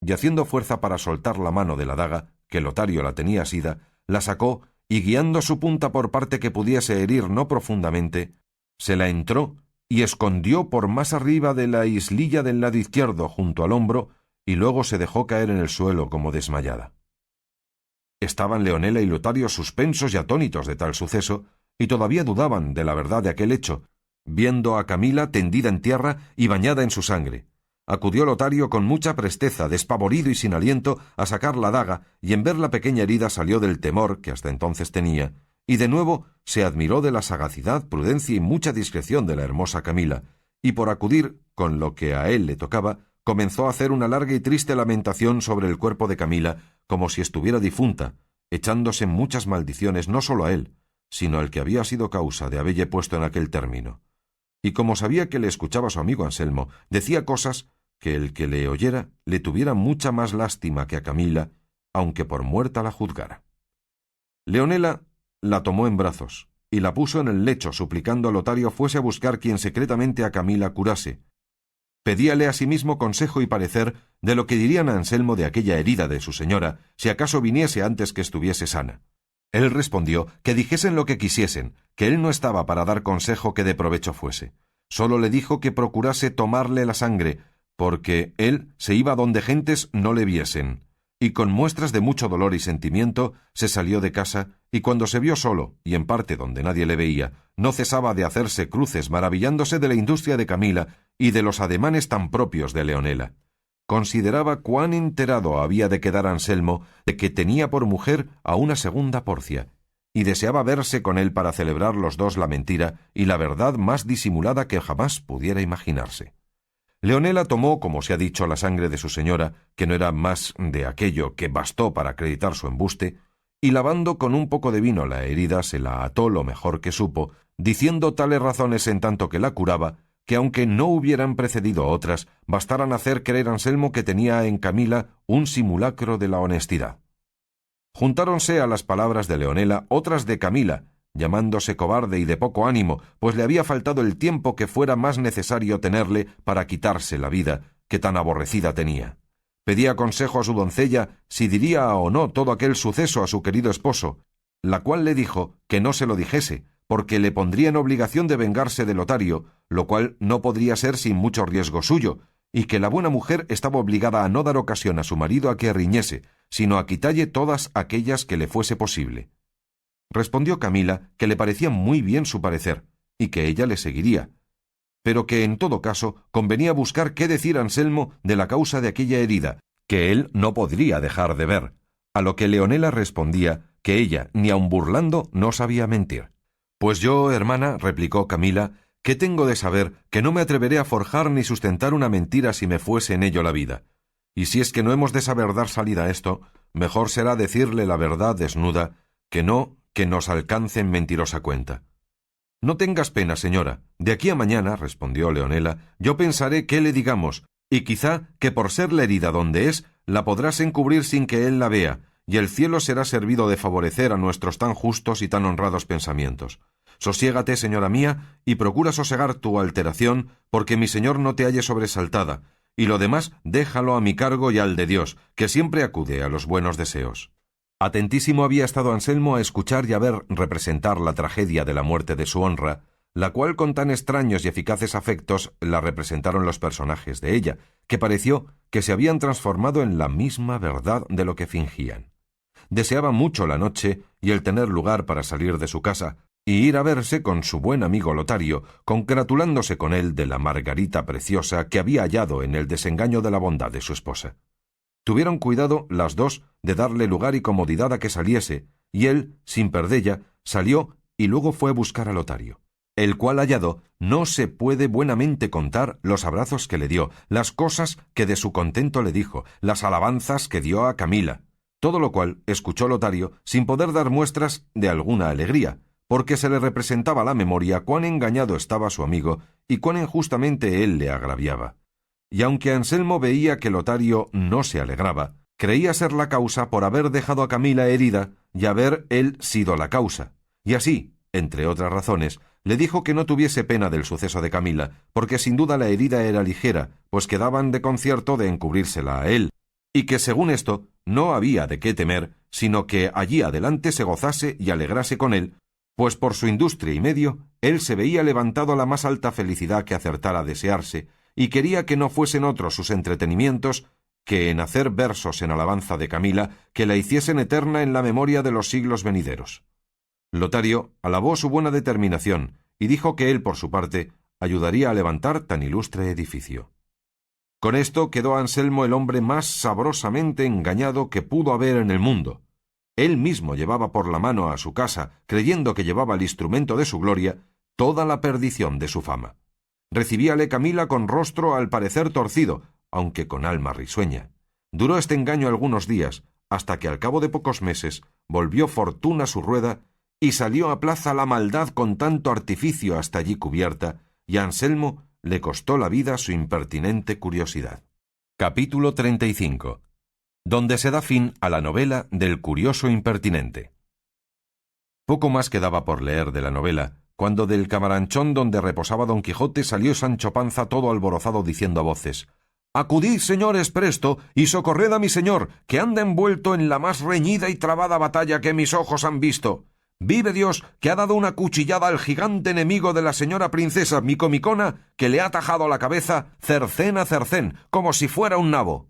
Y haciendo fuerza para soltar la mano de la daga, que Lotario la tenía asida, la sacó y guiando su punta por parte que pudiese herir no profundamente, se la entró y escondió por más arriba de la islilla del lado izquierdo junto al hombro, y luego se dejó caer en el suelo como desmayada. Estaban Leonela y Lotario suspensos y atónitos de tal suceso, y todavía dudaban de la verdad de aquel hecho, viendo a Camila tendida en tierra y bañada en su sangre. Acudió Lotario con mucha presteza, despavorido y sin aliento, a sacar la daga, y en ver la pequeña herida salió del temor que hasta entonces tenía, y de nuevo se admiró de la sagacidad, prudencia y mucha discreción de la hermosa Camila, y por acudir con lo que a él le tocaba, comenzó a hacer una larga y triste lamentación sobre el cuerpo de Camila, como si estuviera difunta, echándose muchas maldiciones no sólo a él, sino al que había sido causa de habelle puesto en aquel término. Y como sabía que le escuchaba su amigo Anselmo, decía cosas que el que le oyera le tuviera mucha más lástima que a Camila, aunque por muerta la juzgara. Leonela la tomó en brazos y la puso en el lecho, suplicando a Lotario fuese a buscar quien secretamente a Camila curase. Pedíale asimismo consejo y parecer de lo que dirían a Anselmo de aquella herida de su señora, si acaso viniese antes que estuviese sana. Él respondió que dijesen lo que quisiesen, que él no estaba para dar consejo que de provecho fuese. Solo le dijo que procurase tomarle la sangre, porque él se iba donde gentes no le viesen. Y con muestras de mucho dolor y sentimiento se salió de casa, y cuando se vio solo, y en parte donde nadie le veía, no cesaba de hacerse cruces maravillándose de la industria de Camila y de los ademanes tan propios de Leonela. Consideraba cuán enterado había de quedar Anselmo de que tenía por mujer a una segunda Porcia, y deseaba verse con él para celebrar los dos la mentira y la verdad más disimulada que jamás pudiera imaginarse. Leonela tomó, como se ha dicho, la sangre de su señora, que no era más de aquello que bastó para acreditar su embuste, y lavando con un poco de vino la herida, se la ató lo mejor que supo, diciendo tales razones en tanto que la curaba, que aunque no hubieran precedido otras, bastaran hacer creer Anselmo que tenía en Camila un simulacro de la honestidad. Juntáronse a las palabras de Leonela otras de Camila, llamándose cobarde y de poco ánimo, pues le había faltado el tiempo que fuera más necesario tenerle para quitarse la vida, que tan aborrecida tenía. Pedía consejo a su doncella si diría o no todo aquel suceso a su querido esposo, la cual le dijo que no se lo dijese, porque le pondría en obligación de vengarse de Lotario, lo cual no podría ser sin mucho riesgo suyo, y que la buena mujer estaba obligada a no dar ocasión a su marido a que riñese, sino a quitalle todas aquellas que le fuese posible. Respondió Camila que le parecía muy bien su parecer, y que ella le seguiría, pero que en todo caso convenía buscar qué decir Anselmo de la causa de aquella herida, que él no podría dejar de ver, a lo que Leonela respondía que ella, ni aun burlando, no sabía mentir. «Pues yo, hermana», replicó Camila, «¿qué tengo de saber que no me atreveré a forjar ni sustentar una mentira si me fuese en ello la vida? Y si es que no hemos de saber dar salida a esto, mejor será decirle la verdad desnuda, que no que nos alcance en mentirosa cuenta». «No tengas pena, señora. De aquí a mañana», respondió Leonela, «yo pensaré qué le digamos, y quizá que por ser la herida donde es, la podrás encubrir sin que él la vea, y el cielo será servido de favorecer a nuestros tan justos y tan honrados pensamientos. Sosiégate, señora mía, y procura sosegar tu alteración, porque mi señor no te halle sobresaltada, y lo demás déjalo a mi cargo y al de Dios, que siempre acude a los buenos deseos». Atentísimo había estado Anselmo a escuchar y a ver representar la tragedia de la muerte de su honra, la cual con tan extraños y eficaces afectos la representaron los personajes de ella, que pareció que se habían transformado en la misma verdad de lo que fingían. Deseaba mucho la noche y el tener lugar para salir de su casa y ir a verse con su buen amigo Lotario, congratulándose con él de la Margarita preciosa que había hallado en el desengaño de la bondad de su esposa. Tuvieron cuidado las dos de darle lugar y comodidad a que saliese, y él, sin perdella, salió y luego fue a buscar a Lotario, el cual hallado no se puede buenamente contar los abrazos que le dio, las cosas que de su contento le dijo, las alabanzas que dio a Camila, todo lo cual escuchó Lotario sin poder dar muestras de alguna alegría, porque se le representaba a la memoria cuán engañado estaba su amigo y cuán injustamente él le agraviaba. Y aunque Anselmo veía que Lotario no se alegraba, creía ser la causa por haber dejado a Camila herida y haber él sido la causa. Y así, entre otras razones, le dijo que no tuviese pena del suceso de Camila, porque sin duda la herida era ligera, pues quedaban de concierto de encubrírsela a él, y que según esto no había de qué temer, sino que allí adelante se gozase y alegrase con él, pues por su industria y medio, él se veía levantado a la más alta felicidad que acertara a desearse, y quería que no fuesen otros sus entretenimientos que en hacer versos en alabanza de Camila que la hiciesen eterna en la memoria de los siglos venideros. Lotario alabó su buena determinación y dijo que él, por su parte, ayudaría a levantar tan ilustre edificio. Con esto quedó Anselmo el hombre más sabrosamente engañado que pudo haber en el mundo. Él mismo llevaba por la mano a su casa, creyendo que llevaba el instrumento de su gloria, toda la perdición de su fama. Recibíale Camila con rostro al parecer torcido, aunque con alma risueña. Duró este engaño algunos días, hasta que al cabo de pocos meses volvió Fortuna su rueda y salió a plaza la maldad con tanto artificio hasta allí cubierta, y a Anselmo le costó la vida su impertinente curiosidad. Capítulo 35. Donde se da fin a la novela del curioso impertinente. Poco más quedaba por leer de la novela, cuando del camaranchón donde reposaba Don Quijote salió Sancho Panza todo alborozado diciendo a voces: «Acudid, señores, presto, y socorred a mi señor, que anda envuelto en la más reñida y trabada batalla que mis ojos han visto. Vive Dios, que ha dado una cuchillada al gigante enemigo de la señora princesa Micomicona, que le ha tajado la cabeza cercén a cercén, como si fuera un nabo».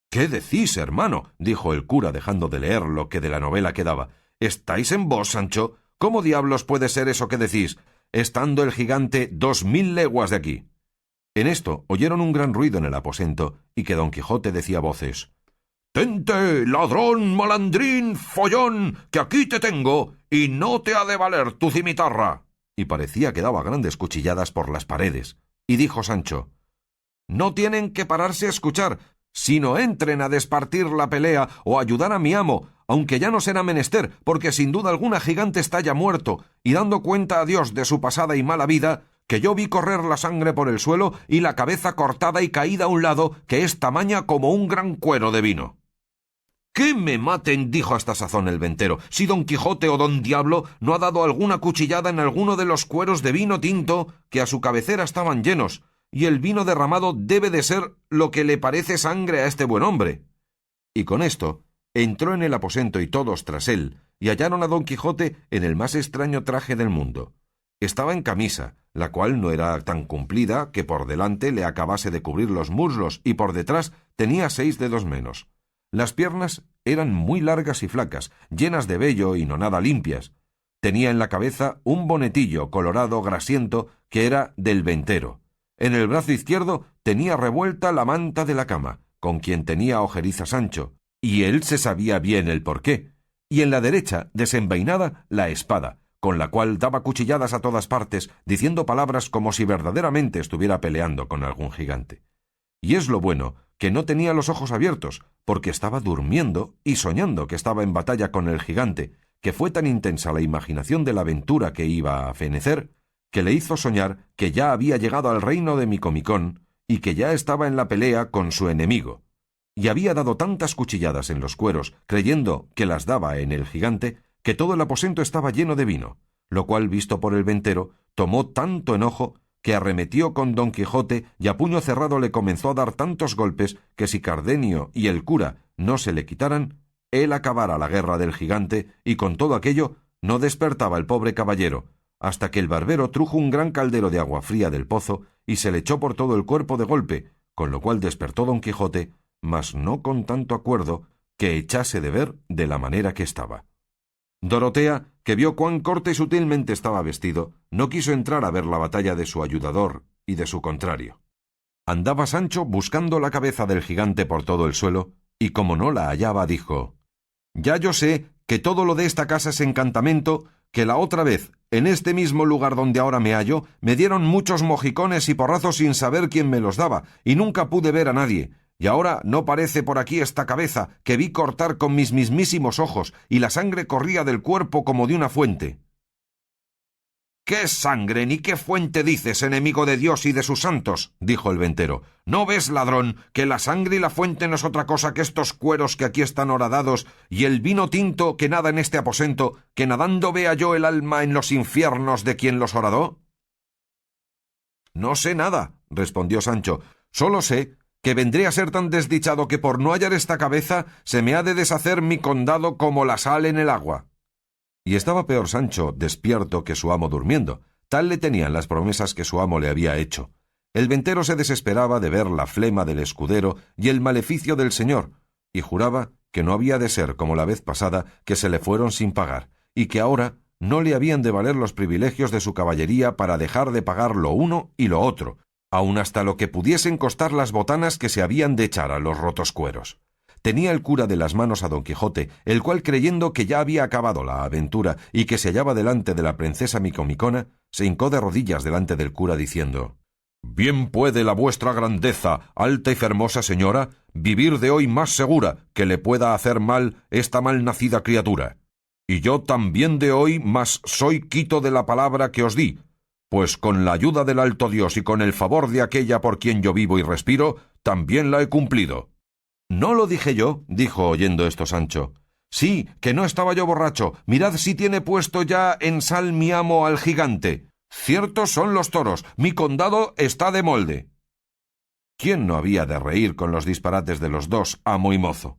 «¿Qué decís, hermano?», dijo el cura dejando de leer lo que de la novela quedaba. «¿Estáis en vos, Sancho? ¿Cómo diablos puede ser eso que decís, estando el gigante 2000 leguas de aquí?» En esto oyeron un gran ruido en el aposento, y que Don Quijote decía a voces: «Tente, ladrón, malandrín, follón, que aquí te tengo, y no te ha de valer tu cimitarra». Y parecía que daba grandes cuchilladas por las paredes. Y dijo Sancho: «No tienen que pararse a escuchar, sino entren a despartir la pelea o ayudar a mi amo, aunque ya no será menester, porque sin duda alguna gigante está ya muerto, y dando cuenta a Dios de su pasada y mala vida, que yo vi correr la sangre por el suelo y la cabeza cortada y caída a un lado, que es tamaña como un gran cuero de vino». «¡Que me maten!», dijo hasta sazón el ventero, «si Don Quijote o Don Diablo no ha dado alguna cuchillada en alguno de los cueros de vino tinto que a su cabecera estaban llenos, y el vino derramado debe de ser lo que le parece sangre a este buen hombre». Y con esto entró en el aposento y todos tras él, y hallaron a Don Quijote en el más extraño traje del mundo. Estaba en camisa, la cual no era tan cumplida que por delante le acabase de cubrir los muslos y por detrás tenía 6 dedos menos. Las piernas eran muy largas y flacas, llenas de vello y no nada limpias. Tenía en la cabeza un bonetillo colorado grasiento que era del ventero. En el brazo izquierdo tenía revuelta la manta de la cama, con quien tenía ojeriza Sancho, y él se sabía bien el porqué, y en la derecha, desenvainada, la espada, con la cual daba cuchilladas a todas partes, diciendo palabras como si verdaderamente estuviera peleando con algún gigante. Y es lo bueno, que no tenía los ojos abiertos, porque estaba durmiendo y soñando que estaba en batalla con el gigante, que fue tan intensa la imaginación de la aventura que iba a fenecer, que le hizo soñar que ya había llegado al reino de Micomicón y que ya estaba en la pelea con su enemigo, y había dado tantas cuchilladas en los cueros, creyendo que las daba en el gigante, que todo el aposento estaba lleno de vino, lo cual, visto por el ventero, tomó tanto enojo que arremetió con Don Quijote y a puño cerrado le comenzó a dar tantos golpes que si Cardenio y el cura no se le quitaran, él acabara la guerra del gigante, y con todo aquello no despertaba el pobre caballero, hasta que el barbero trujo un gran caldero de agua fría del pozo y se le echó por todo el cuerpo de golpe, con lo cual despertó Don Quijote, mas no con tanto acuerdo que echase de ver de la manera que estaba. Dorotea, que vio cuán corta y sutilmente estaba vestido, no quiso entrar a ver la batalla de su ayudador y de su contrario. Andaba Sancho buscando la cabeza del gigante por todo el suelo, y como no la hallaba, dijo: «Ya yo sé que todo lo de esta casa es encantamento, que la otra vez, en este mismo lugar donde ahora me hallo, me dieron muchos mojicones y porrazos sin saber quién me los daba, y nunca pude ver a nadie. Y ahora no parece por aquí esta cabeza, que vi cortar con mis mismísimos ojos, y la sangre corría del cuerpo como de una fuente». «¿Qué sangre ni qué fuente dices, enemigo de Dios y de sus santos?», dijo el ventero. «¿No ves, ladrón, que la sangre y la fuente no es otra cosa que estos cueros que aquí están horadados, y el vino tinto que nada en este aposento, que nadando vea yo el alma en los infiernos de quien los horadó?» «No sé nada», respondió Sancho, «solo sé que vendré a ser tan desdichado que por no hallar esta cabeza se me ha de deshacer mi condado como la sal en el agua». Y estaba peor Sancho despierto que su amo durmiendo, tal le tenían las promesas que su amo le había hecho. El ventero se desesperaba de ver la flema del escudero y el maleficio del señor, y juraba que no había de ser como la vez pasada, que se le fueron sin pagar, y que ahora no le habían de valer los privilegios de su caballería para dejar de pagar lo uno y lo otro, aun hasta lo que pudiesen costar las botanas que se habían de echar a los rotos cueros. Tenía el cura de las manos a Don Quijote, el cual, creyendo que ya había acabado la aventura y que se hallaba delante de la princesa Micomicona, se hincó de rodillas delante del cura diciendo: «Bien puede la vuestra grandeza, alta y fermosa señora, vivir de hoy más segura que le pueda hacer mal esta mal nacida criatura. Y yo también de hoy más soy quito de la palabra que os di, pues con la ayuda del alto Dios y con el favor de aquella por quien yo vivo y respiro, también la he cumplido». «No lo dije yo», dijo oyendo esto Sancho. «Sí, que no estaba yo borracho. Mirad si tiene puesto ya en sal mi amo al gigante. Ciertos son los toros, mi condado está de molde». ¿Quién no había de reír con los disparates de los dos, amo y mozo?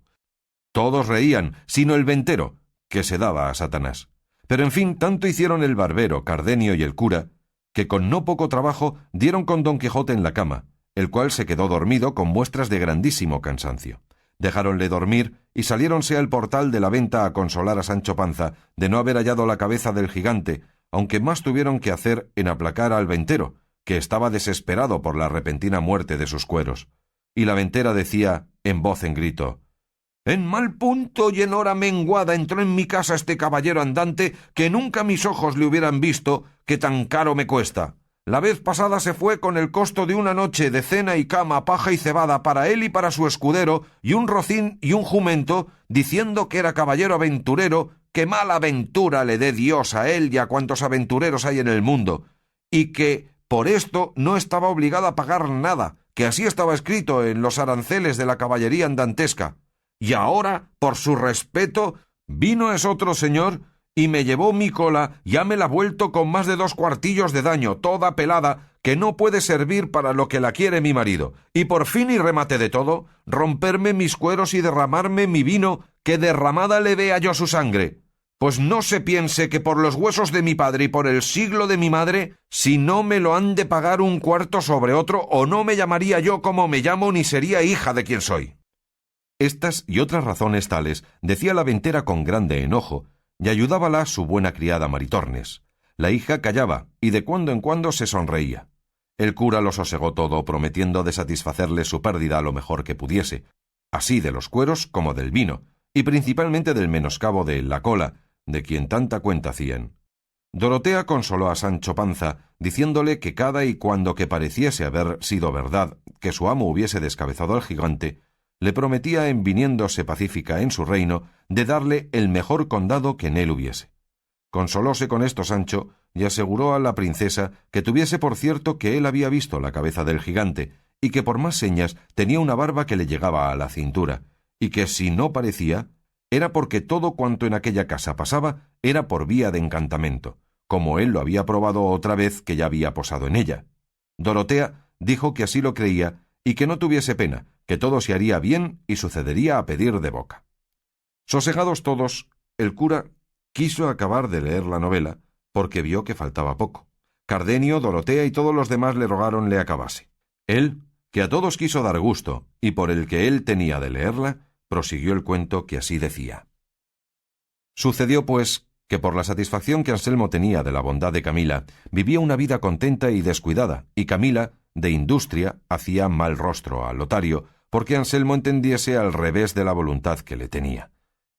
Todos reían, sino el ventero, que se daba a Satanás. Pero en fin, tanto hicieron el barbero, Cardenio y el cura, que con no poco trabajo dieron con Don Quijote en la cama, el cual se quedó dormido con muestras de grandísimo cansancio. Dejáronle dormir y saliéronse al portal de la venta a consolar a Sancho Panza de no haber hallado la cabeza del gigante, aunque más tuvieron que hacer en aplacar al ventero, que estaba desesperado por la repentina muerte de sus cueros. Y la ventera decía, en voz en grito: «En mal punto y en hora menguada entró en mi casa este caballero andante que nunca mis ojos le hubieran visto, que tan caro me cuesta. La vez pasada se fue con el costo de una noche de cena y cama, paja y cebada para él y para su escudero, y un rocín y un jumento, diciendo que era caballero aventurero, que mala aventura le dé Dios a él y a cuantos aventureros hay en el mundo, y que por esto no estaba obligado a pagar nada, que así estaba escrito en los aranceles de la caballería andantesca. Y ahora, por su respeto, vino es otro señor y me llevó mi cola y me la ha vuelto con más de 2 cuartillos de daño, toda pelada, que no puede servir para lo que la quiere mi marido. Y por fin y remate de todo, romperme mis cueros y derramarme mi vino, que derramada le vea yo su sangre. Pues no se piense que por los huesos de mi padre y por el siglo de mi madre, si no me lo han de pagar un cuarto sobre otro, o no me llamaría yo como me llamo ni sería hija de quien soy. Estas y otras razones tales decía la ventera con grande enojo, y ayudábala su buena criada Maritornes. La hija callaba, y de cuando en cuando se sonreía. El cura lo sosegó todo, prometiendo de satisfacerle su pérdida lo mejor que pudiese, así de los cueros como del vino, y principalmente del menoscabo de la cola, de quien tanta cuenta hacían. Dorotea consoló a Sancho Panza, diciéndole que cada y cuando que pareciese haber sido verdad que su amo hubiese descabezado al gigante, le prometía, en viniéndose pacífica en su reino, de darle el mejor condado que en él hubiese. Consolóse con esto Sancho, y aseguró a la princesa que tuviese por cierto que él había visto la cabeza del gigante, y que por más señas tenía una barba que le llegaba a la cintura, y que si no parecía, era porque todo cuanto en aquella casa pasaba era por vía de encantamento, como él lo había probado otra vez que ya había posado en ella. Dorotea dijo que así lo creía, y que no tuviese pena, que todo se haría bien y sucedería a pedir de boca. Sosegados todos, el cura quiso acabar de leer la novela, porque vio que faltaba poco. Cardenio, Dorotea y todos los demás le rogaron le acabase. Él, que a todos quiso dar gusto, y por el que él tenía de leerla, prosiguió el cuento que así decía. Sucedió, pues, que por la satisfacción que Anselmo tenía de la bondad de Camila, vivía una vida contenta y descuidada, y Camila, de industria, hacía mal rostro a Lotario, porque Anselmo entendiese al revés de la voluntad que le tenía.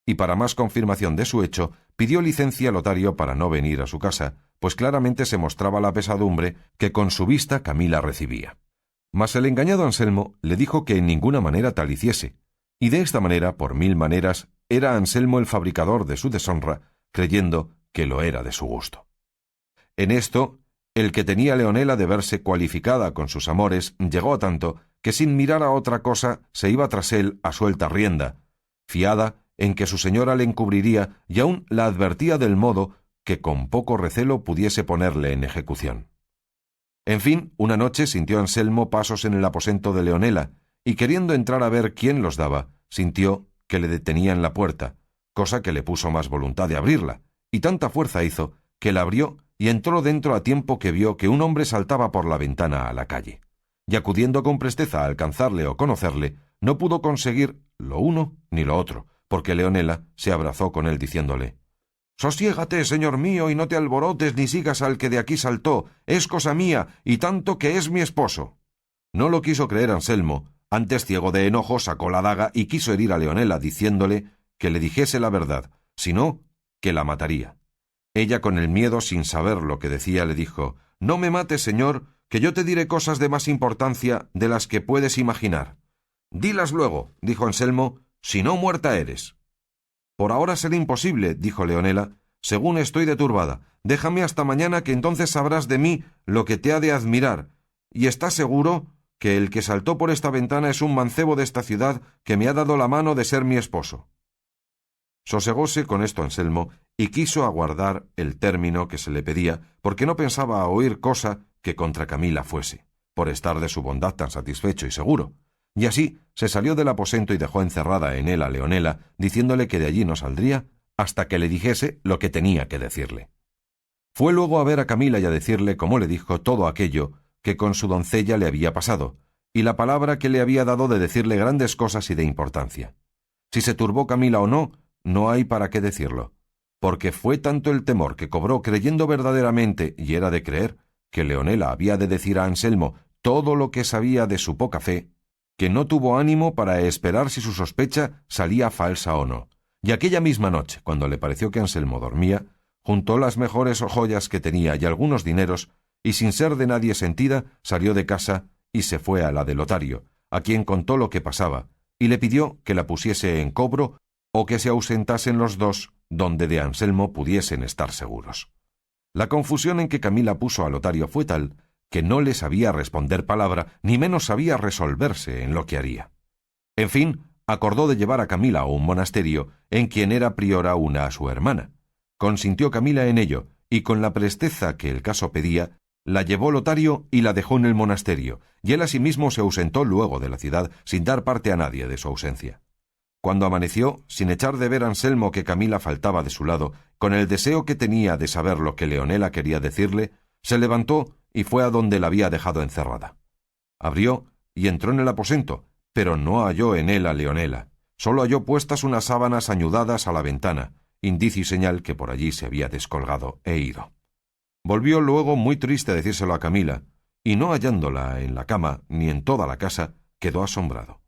Y para más confirmación de su hecho, pidió licencia a Lotario para no venir a su casa, pues claramente se mostraba la pesadumbre que con su vista Camila recibía. Mas el engañado Anselmo le dijo que en ninguna manera tal hiciese, y de esta manera, por mil maneras, era Anselmo el fabricador de su deshonra, creyendo que lo era de su gusto. En esto, el que tenía Leonela de verse cualificada con sus amores llegó a tanto que sin mirar a otra cosa se iba tras él a suelta rienda, fiada en que su señora le encubriría y aún la advertía del modo que con poco recelo pudiese ponerle en ejecución. En fin, una noche sintió Anselmo pasos en el aposento de Leonela, y queriendo entrar a ver quién los daba, sintió que le detenían la puerta, cosa que le puso más voluntad de abrirla, y tanta fuerza hizo que la abrió y entró dentro a tiempo que vio que un hombre saltaba por la ventana a la calle. Y acudiendo con presteza a alcanzarle o conocerle, no pudo conseguir lo uno ni lo otro, porque Leonela se abrazó con él diciéndole: «Sosiégate, señor mío, y no te alborotes ni sigas al que de aquí saltó, es cosa mía, y tanto que es mi esposo». No lo quiso creer Anselmo, antes ciego de enojo sacó la daga y quiso herir a Leonela, diciéndole que le dijese la verdad, si no, que la mataría. Ella, con el miedo, sin saber lo que decía, le dijo: «No me mates, señor, que yo te diré cosas de más importancia de las que puedes imaginar». «Dilas luego», dijo Anselmo, «si no muerta eres». «Por ahora será imposible», dijo Leonela, «según estoy de turbada. Déjame hasta mañana, que entonces sabrás de mí lo que te ha de admirar. Y estás seguro que el que saltó por esta ventana es un mancebo de esta ciudad que me ha dado la mano de ser mi esposo». Sosegóse con esto Anselmo y quiso aguardar el término que se le pedía, porque no pensaba oír cosa que contra Camila fuese, por estar de su bondad tan satisfecho y seguro. Y así se salió del aposento y dejó encerrada en él a Leonela, diciéndole que de allí no saldría hasta que le dijese lo que tenía que decirle. Fue luego a ver a Camila y a decirle, como le dijo, todo aquello que con su doncella le había pasado, y la palabra que le había dado de decirle grandes cosas y de importancia. Si se turbó Camila o no, no hay para qué decirlo, porque fue tanto el temor que cobró creyendo verdaderamente, y era de creer, que Leonela había de decir a Anselmo todo lo que sabía de su poca fe, que no tuvo ánimo para esperar si su sospecha salía falsa o no. Y aquella misma noche, cuando le pareció que Anselmo dormía, juntó las mejores joyas que tenía y algunos dineros, y sin ser de nadie sentida, salió de casa y se fue a la de Lotario, a quien contó lo que pasaba, y le pidió que la pusiese en cobro o que se ausentasen los dos donde de Anselmo pudiesen estar seguros. La confusión en que Camila puso a Lotario fue tal que no le sabía responder palabra, ni menos sabía resolverse en lo que haría. En fin, acordó de llevar a Camila a un monasterio en quien era priora una a su hermana. Consintió Camila en ello, y con la presteza que el caso pedía, la llevó Lotario y la dejó en el monasterio, y él asimismo se ausentó luego de la ciudad sin dar parte a nadie de su ausencia. Cuando amaneció, sin echar de ver Anselmo que Camila faltaba de su lado, con el deseo que tenía de saber lo que Leonela quería decirle, se levantó y fue a donde la había dejado encerrada. Abrió y entró en el aposento, pero no halló en él a Leonela. Solo halló puestas unas sábanas añudadas a la ventana, indicio y señal que por allí se había descolgado e ido. Volvió luego muy triste a decírselo a Camila, y no hallándola en la cama ni en toda la casa, quedó asombrado.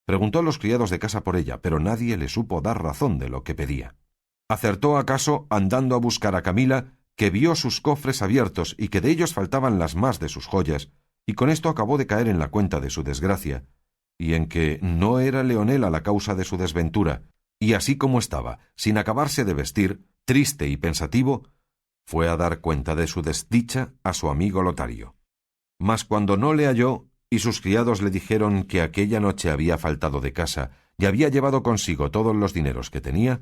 Preguntó a los criados de casa por ella, pero nadie le supo dar razón de lo que pedía. Acertó acaso, andando a buscar a Camila, que vio sus cofres abiertos y que de ellos faltaban las más de sus joyas, y con esto acabó de caer en la cuenta de su desgracia, y en que no era Leonela la causa de su desventura, y así como estaba, sin acabarse de vestir, triste y pensativo, fue a dar cuenta de su desdicha a su amigo Lotario. Mas cuando no le halló, y sus criados le dijeron que aquella noche había faltado de casa y había llevado consigo todos los dineros que tenía,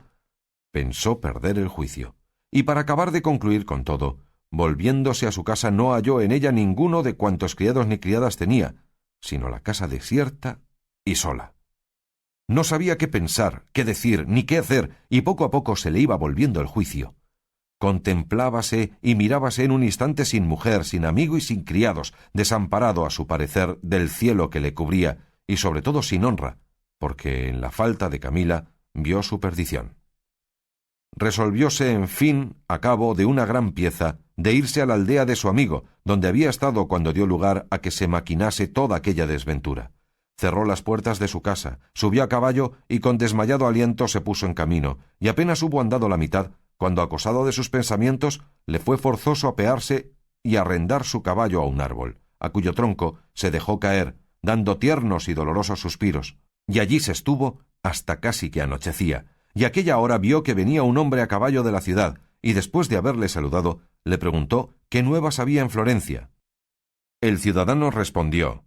pensó perder el juicio, y para acabar de concluir con todo, volviéndose a su casa no halló en ella ninguno de cuantos criados ni criadas tenía, sino la casa desierta y sola. No sabía qué pensar, qué decir, ni qué hacer, y poco a poco se le iba volviendo el juicio. Contemplábase y mirábase en un instante sin mujer, sin amigo y sin criados, desamparado a su parecer del cielo que le cubría, y sobre todo sin honra, porque en la falta de Camila vio su perdición. Resolvióse, en fin, a cabo de una gran pieza, de irse a la aldea de su amigo, donde había estado cuando dio lugar a que se maquinase toda aquella desventura. Cerró las puertas de su casa, subió a caballo y con desmayado aliento se puso en camino, y apenas hubo andado la mitad, cuando acosado de sus pensamientos, le fue forzoso apearse y arrendar su caballo a un árbol, a cuyo tronco se dejó caer, dando tiernos y dolorosos suspiros, y allí se estuvo hasta casi que anochecía, y aquella hora vio que venía un hombre a caballo de la ciudad, y después de haberle saludado, le preguntó qué nuevas había en Florencia. El ciudadano respondió: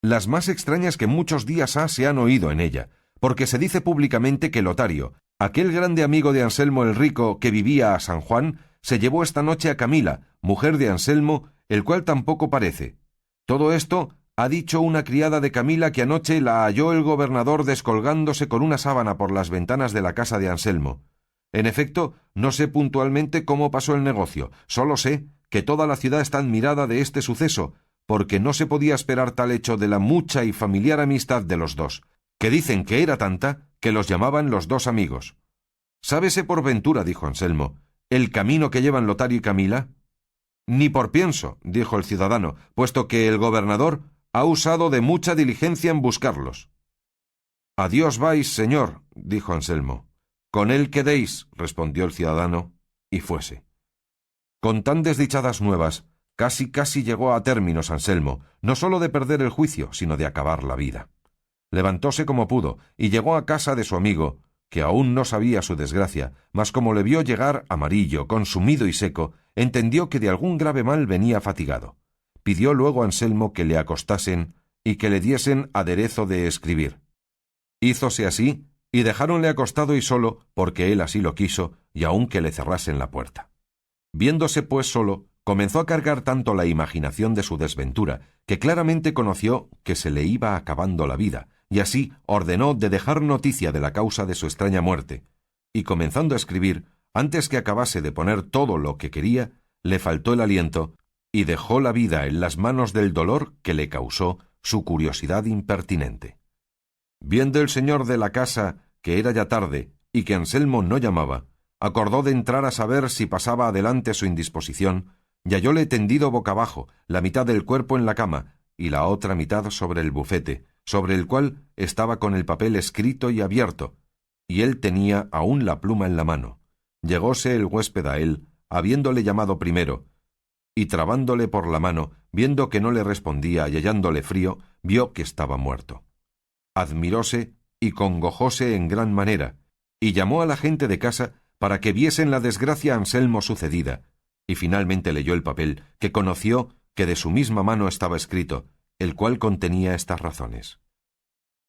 «Las más extrañas que muchos días ha se han oído en ella, porque se dice públicamente que Lotario, aquel grande amigo de Anselmo el Rico que vivía a San Juan, se llevó esta noche a Camila, mujer de Anselmo, el cual tampoco parece. Todo esto ha dicho una criada de Camila que anoche la halló el gobernador descolgándose con una sábana por las ventanas de la casa de Anselmo. En efecto, no sé puntualmente cómo pasó el negocio, solo sé que toda la ciudad está admirada de este suceso, porque no se podía esperar tal hecho de la mucha y familiar amistad de los dos, que dicen que era tanta que los llamaban los dos amigos. «¿Sábese por ventura», dijo Anselmo, «el camino que llevan Lotario y Camila?» «Ni por pienso», dijo el ciudadano, «puesto que el gobernador ha usado de mucha diligencia en buscarlos». «A Dios vais, señor», dijo Anselmo. «Con él quedéis», respondió el ciudadano, y fuese. Con tan desdichadas nuevas, casi llegó a términos Anselmo, no sólo de perder el juicio, sino de acabar la vida. Levantóse como pudo, y llegó a casa de su amigo, que aún no sabía su desgracia, mas como le vio llegar amarillo, consumido y seco, entendió que de algún grave mal venía fatigado. Pidió luego a Anselmo que le acostasen y que le diesen aderezo de escribir. Hízose así, y dejáronle acostado y solo, porque él así lo quiso, y aun que le cerrasen la puerta. Viéndose pues solo, comenzó a cargar tanto la imaginación de su desventura, que claramente conoció que se le iba acabando la vida, y así ordenó de dejar noticia de la causa de su extraña muerte, y comenzando a escribir, antes que acabase de poner todo lo que quería, le faltó el aliento, y dejó la vida en las manos del dolor que le causó su curiosidad impertinente. Viendo el señor de la casa que era ya tarde, y que Anselmo no llamaba, acordó de entrar a saber si pasaba adelante su indisposición, y hallóle tendido boca abajo, la mitad del cuerpo en la cama, y la otra mitad sobre el bufete, sobre el cual estaba con el papel escrito y abierto, y él tenía aún la pluma en la mano. Llegóse el huésped a él, habiéndole llamado primero, y trabándole por la mano, viendo que no le respondía y hallándole frío, vio que estaba muerto. Admiróse y congojóse en gran manera, y llamó a la gente de casa para que viesen la desgracia a Anselmo sucedida, y finalmente leyó el papel, que conoció que de su misma mano estaba escrito, el cual contenía estas razones: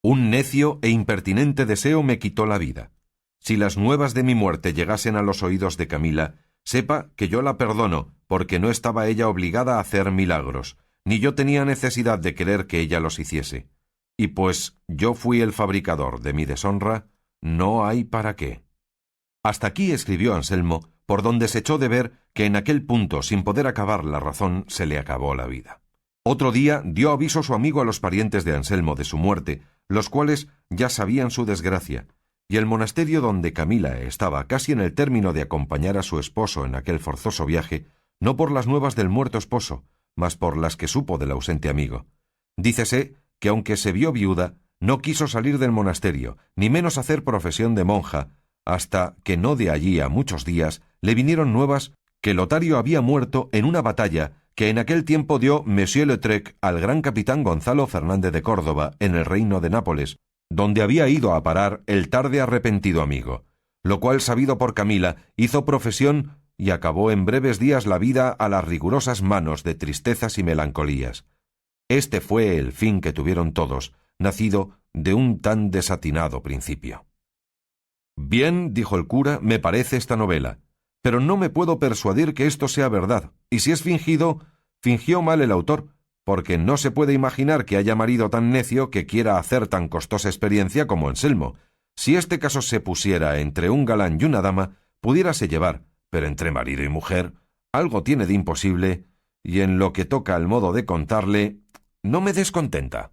«Un necio e impertinente deseo me quitó la vida. Si las nuevas de mi muerte llegasen a los oídos de Camila, sepa que yo la perdono, porque no estaba ella obligada a hacer milagros, ni yo tenía necesidad de querer que ella los hiciese. y pues yo fui el fabricador de mi deshonra, no hay para qué. Hasta aquí escribió Anselmo, por donde se echó de ver que en aquel punto, sin poder acabar la razón, se le acabó la vida. Otro día dio aviso su amigo a los parientes de Anselmo de su muerte, los cuales ya sabían su desgracia, y el monasterio donde Camila estaba casi en el término de acompañar a su esposo en aquel forzoso viaje, no por las nuevas del muerto esposo, mas por las que supo del ausente amigo. Dícese que aunque se vio viuda, no quiso salir del monasterio, ni menos hacer profesión de monja, hasta que no de allí a muchos días le vinieron nuevas que Lotario había muerto en una batalla que en aquel tiempo dio Monsieur Lautrec al gran capitán Gonzalo Fernández de Córdoba en el reino de Nápoles, donde había ido a parar el tarde arrepentido amigo, lo cual, sabido por Camila, hizo profesión y acabó en breves días la vida a las rigurosas manos de tristezas y melancolías. Este fue el fin que tuvieron todos, nacido de un tan desatinado principio. Bien, dijo el cura, me parece esta novela, pero no me puedo persuadir que esto sea verdad, y si es fingido, fingió mal el autor, porque no se puede imaginar que haya marido tan necio que quiera hacer tan costosa experiencia como Anselmo. Si este caso se pusiera entre un galán y una dama, pudiérase llevar, pero entre marido y mujer, algo tiene de imposible, y en lo que toca al modo de contarle, no me descontenta.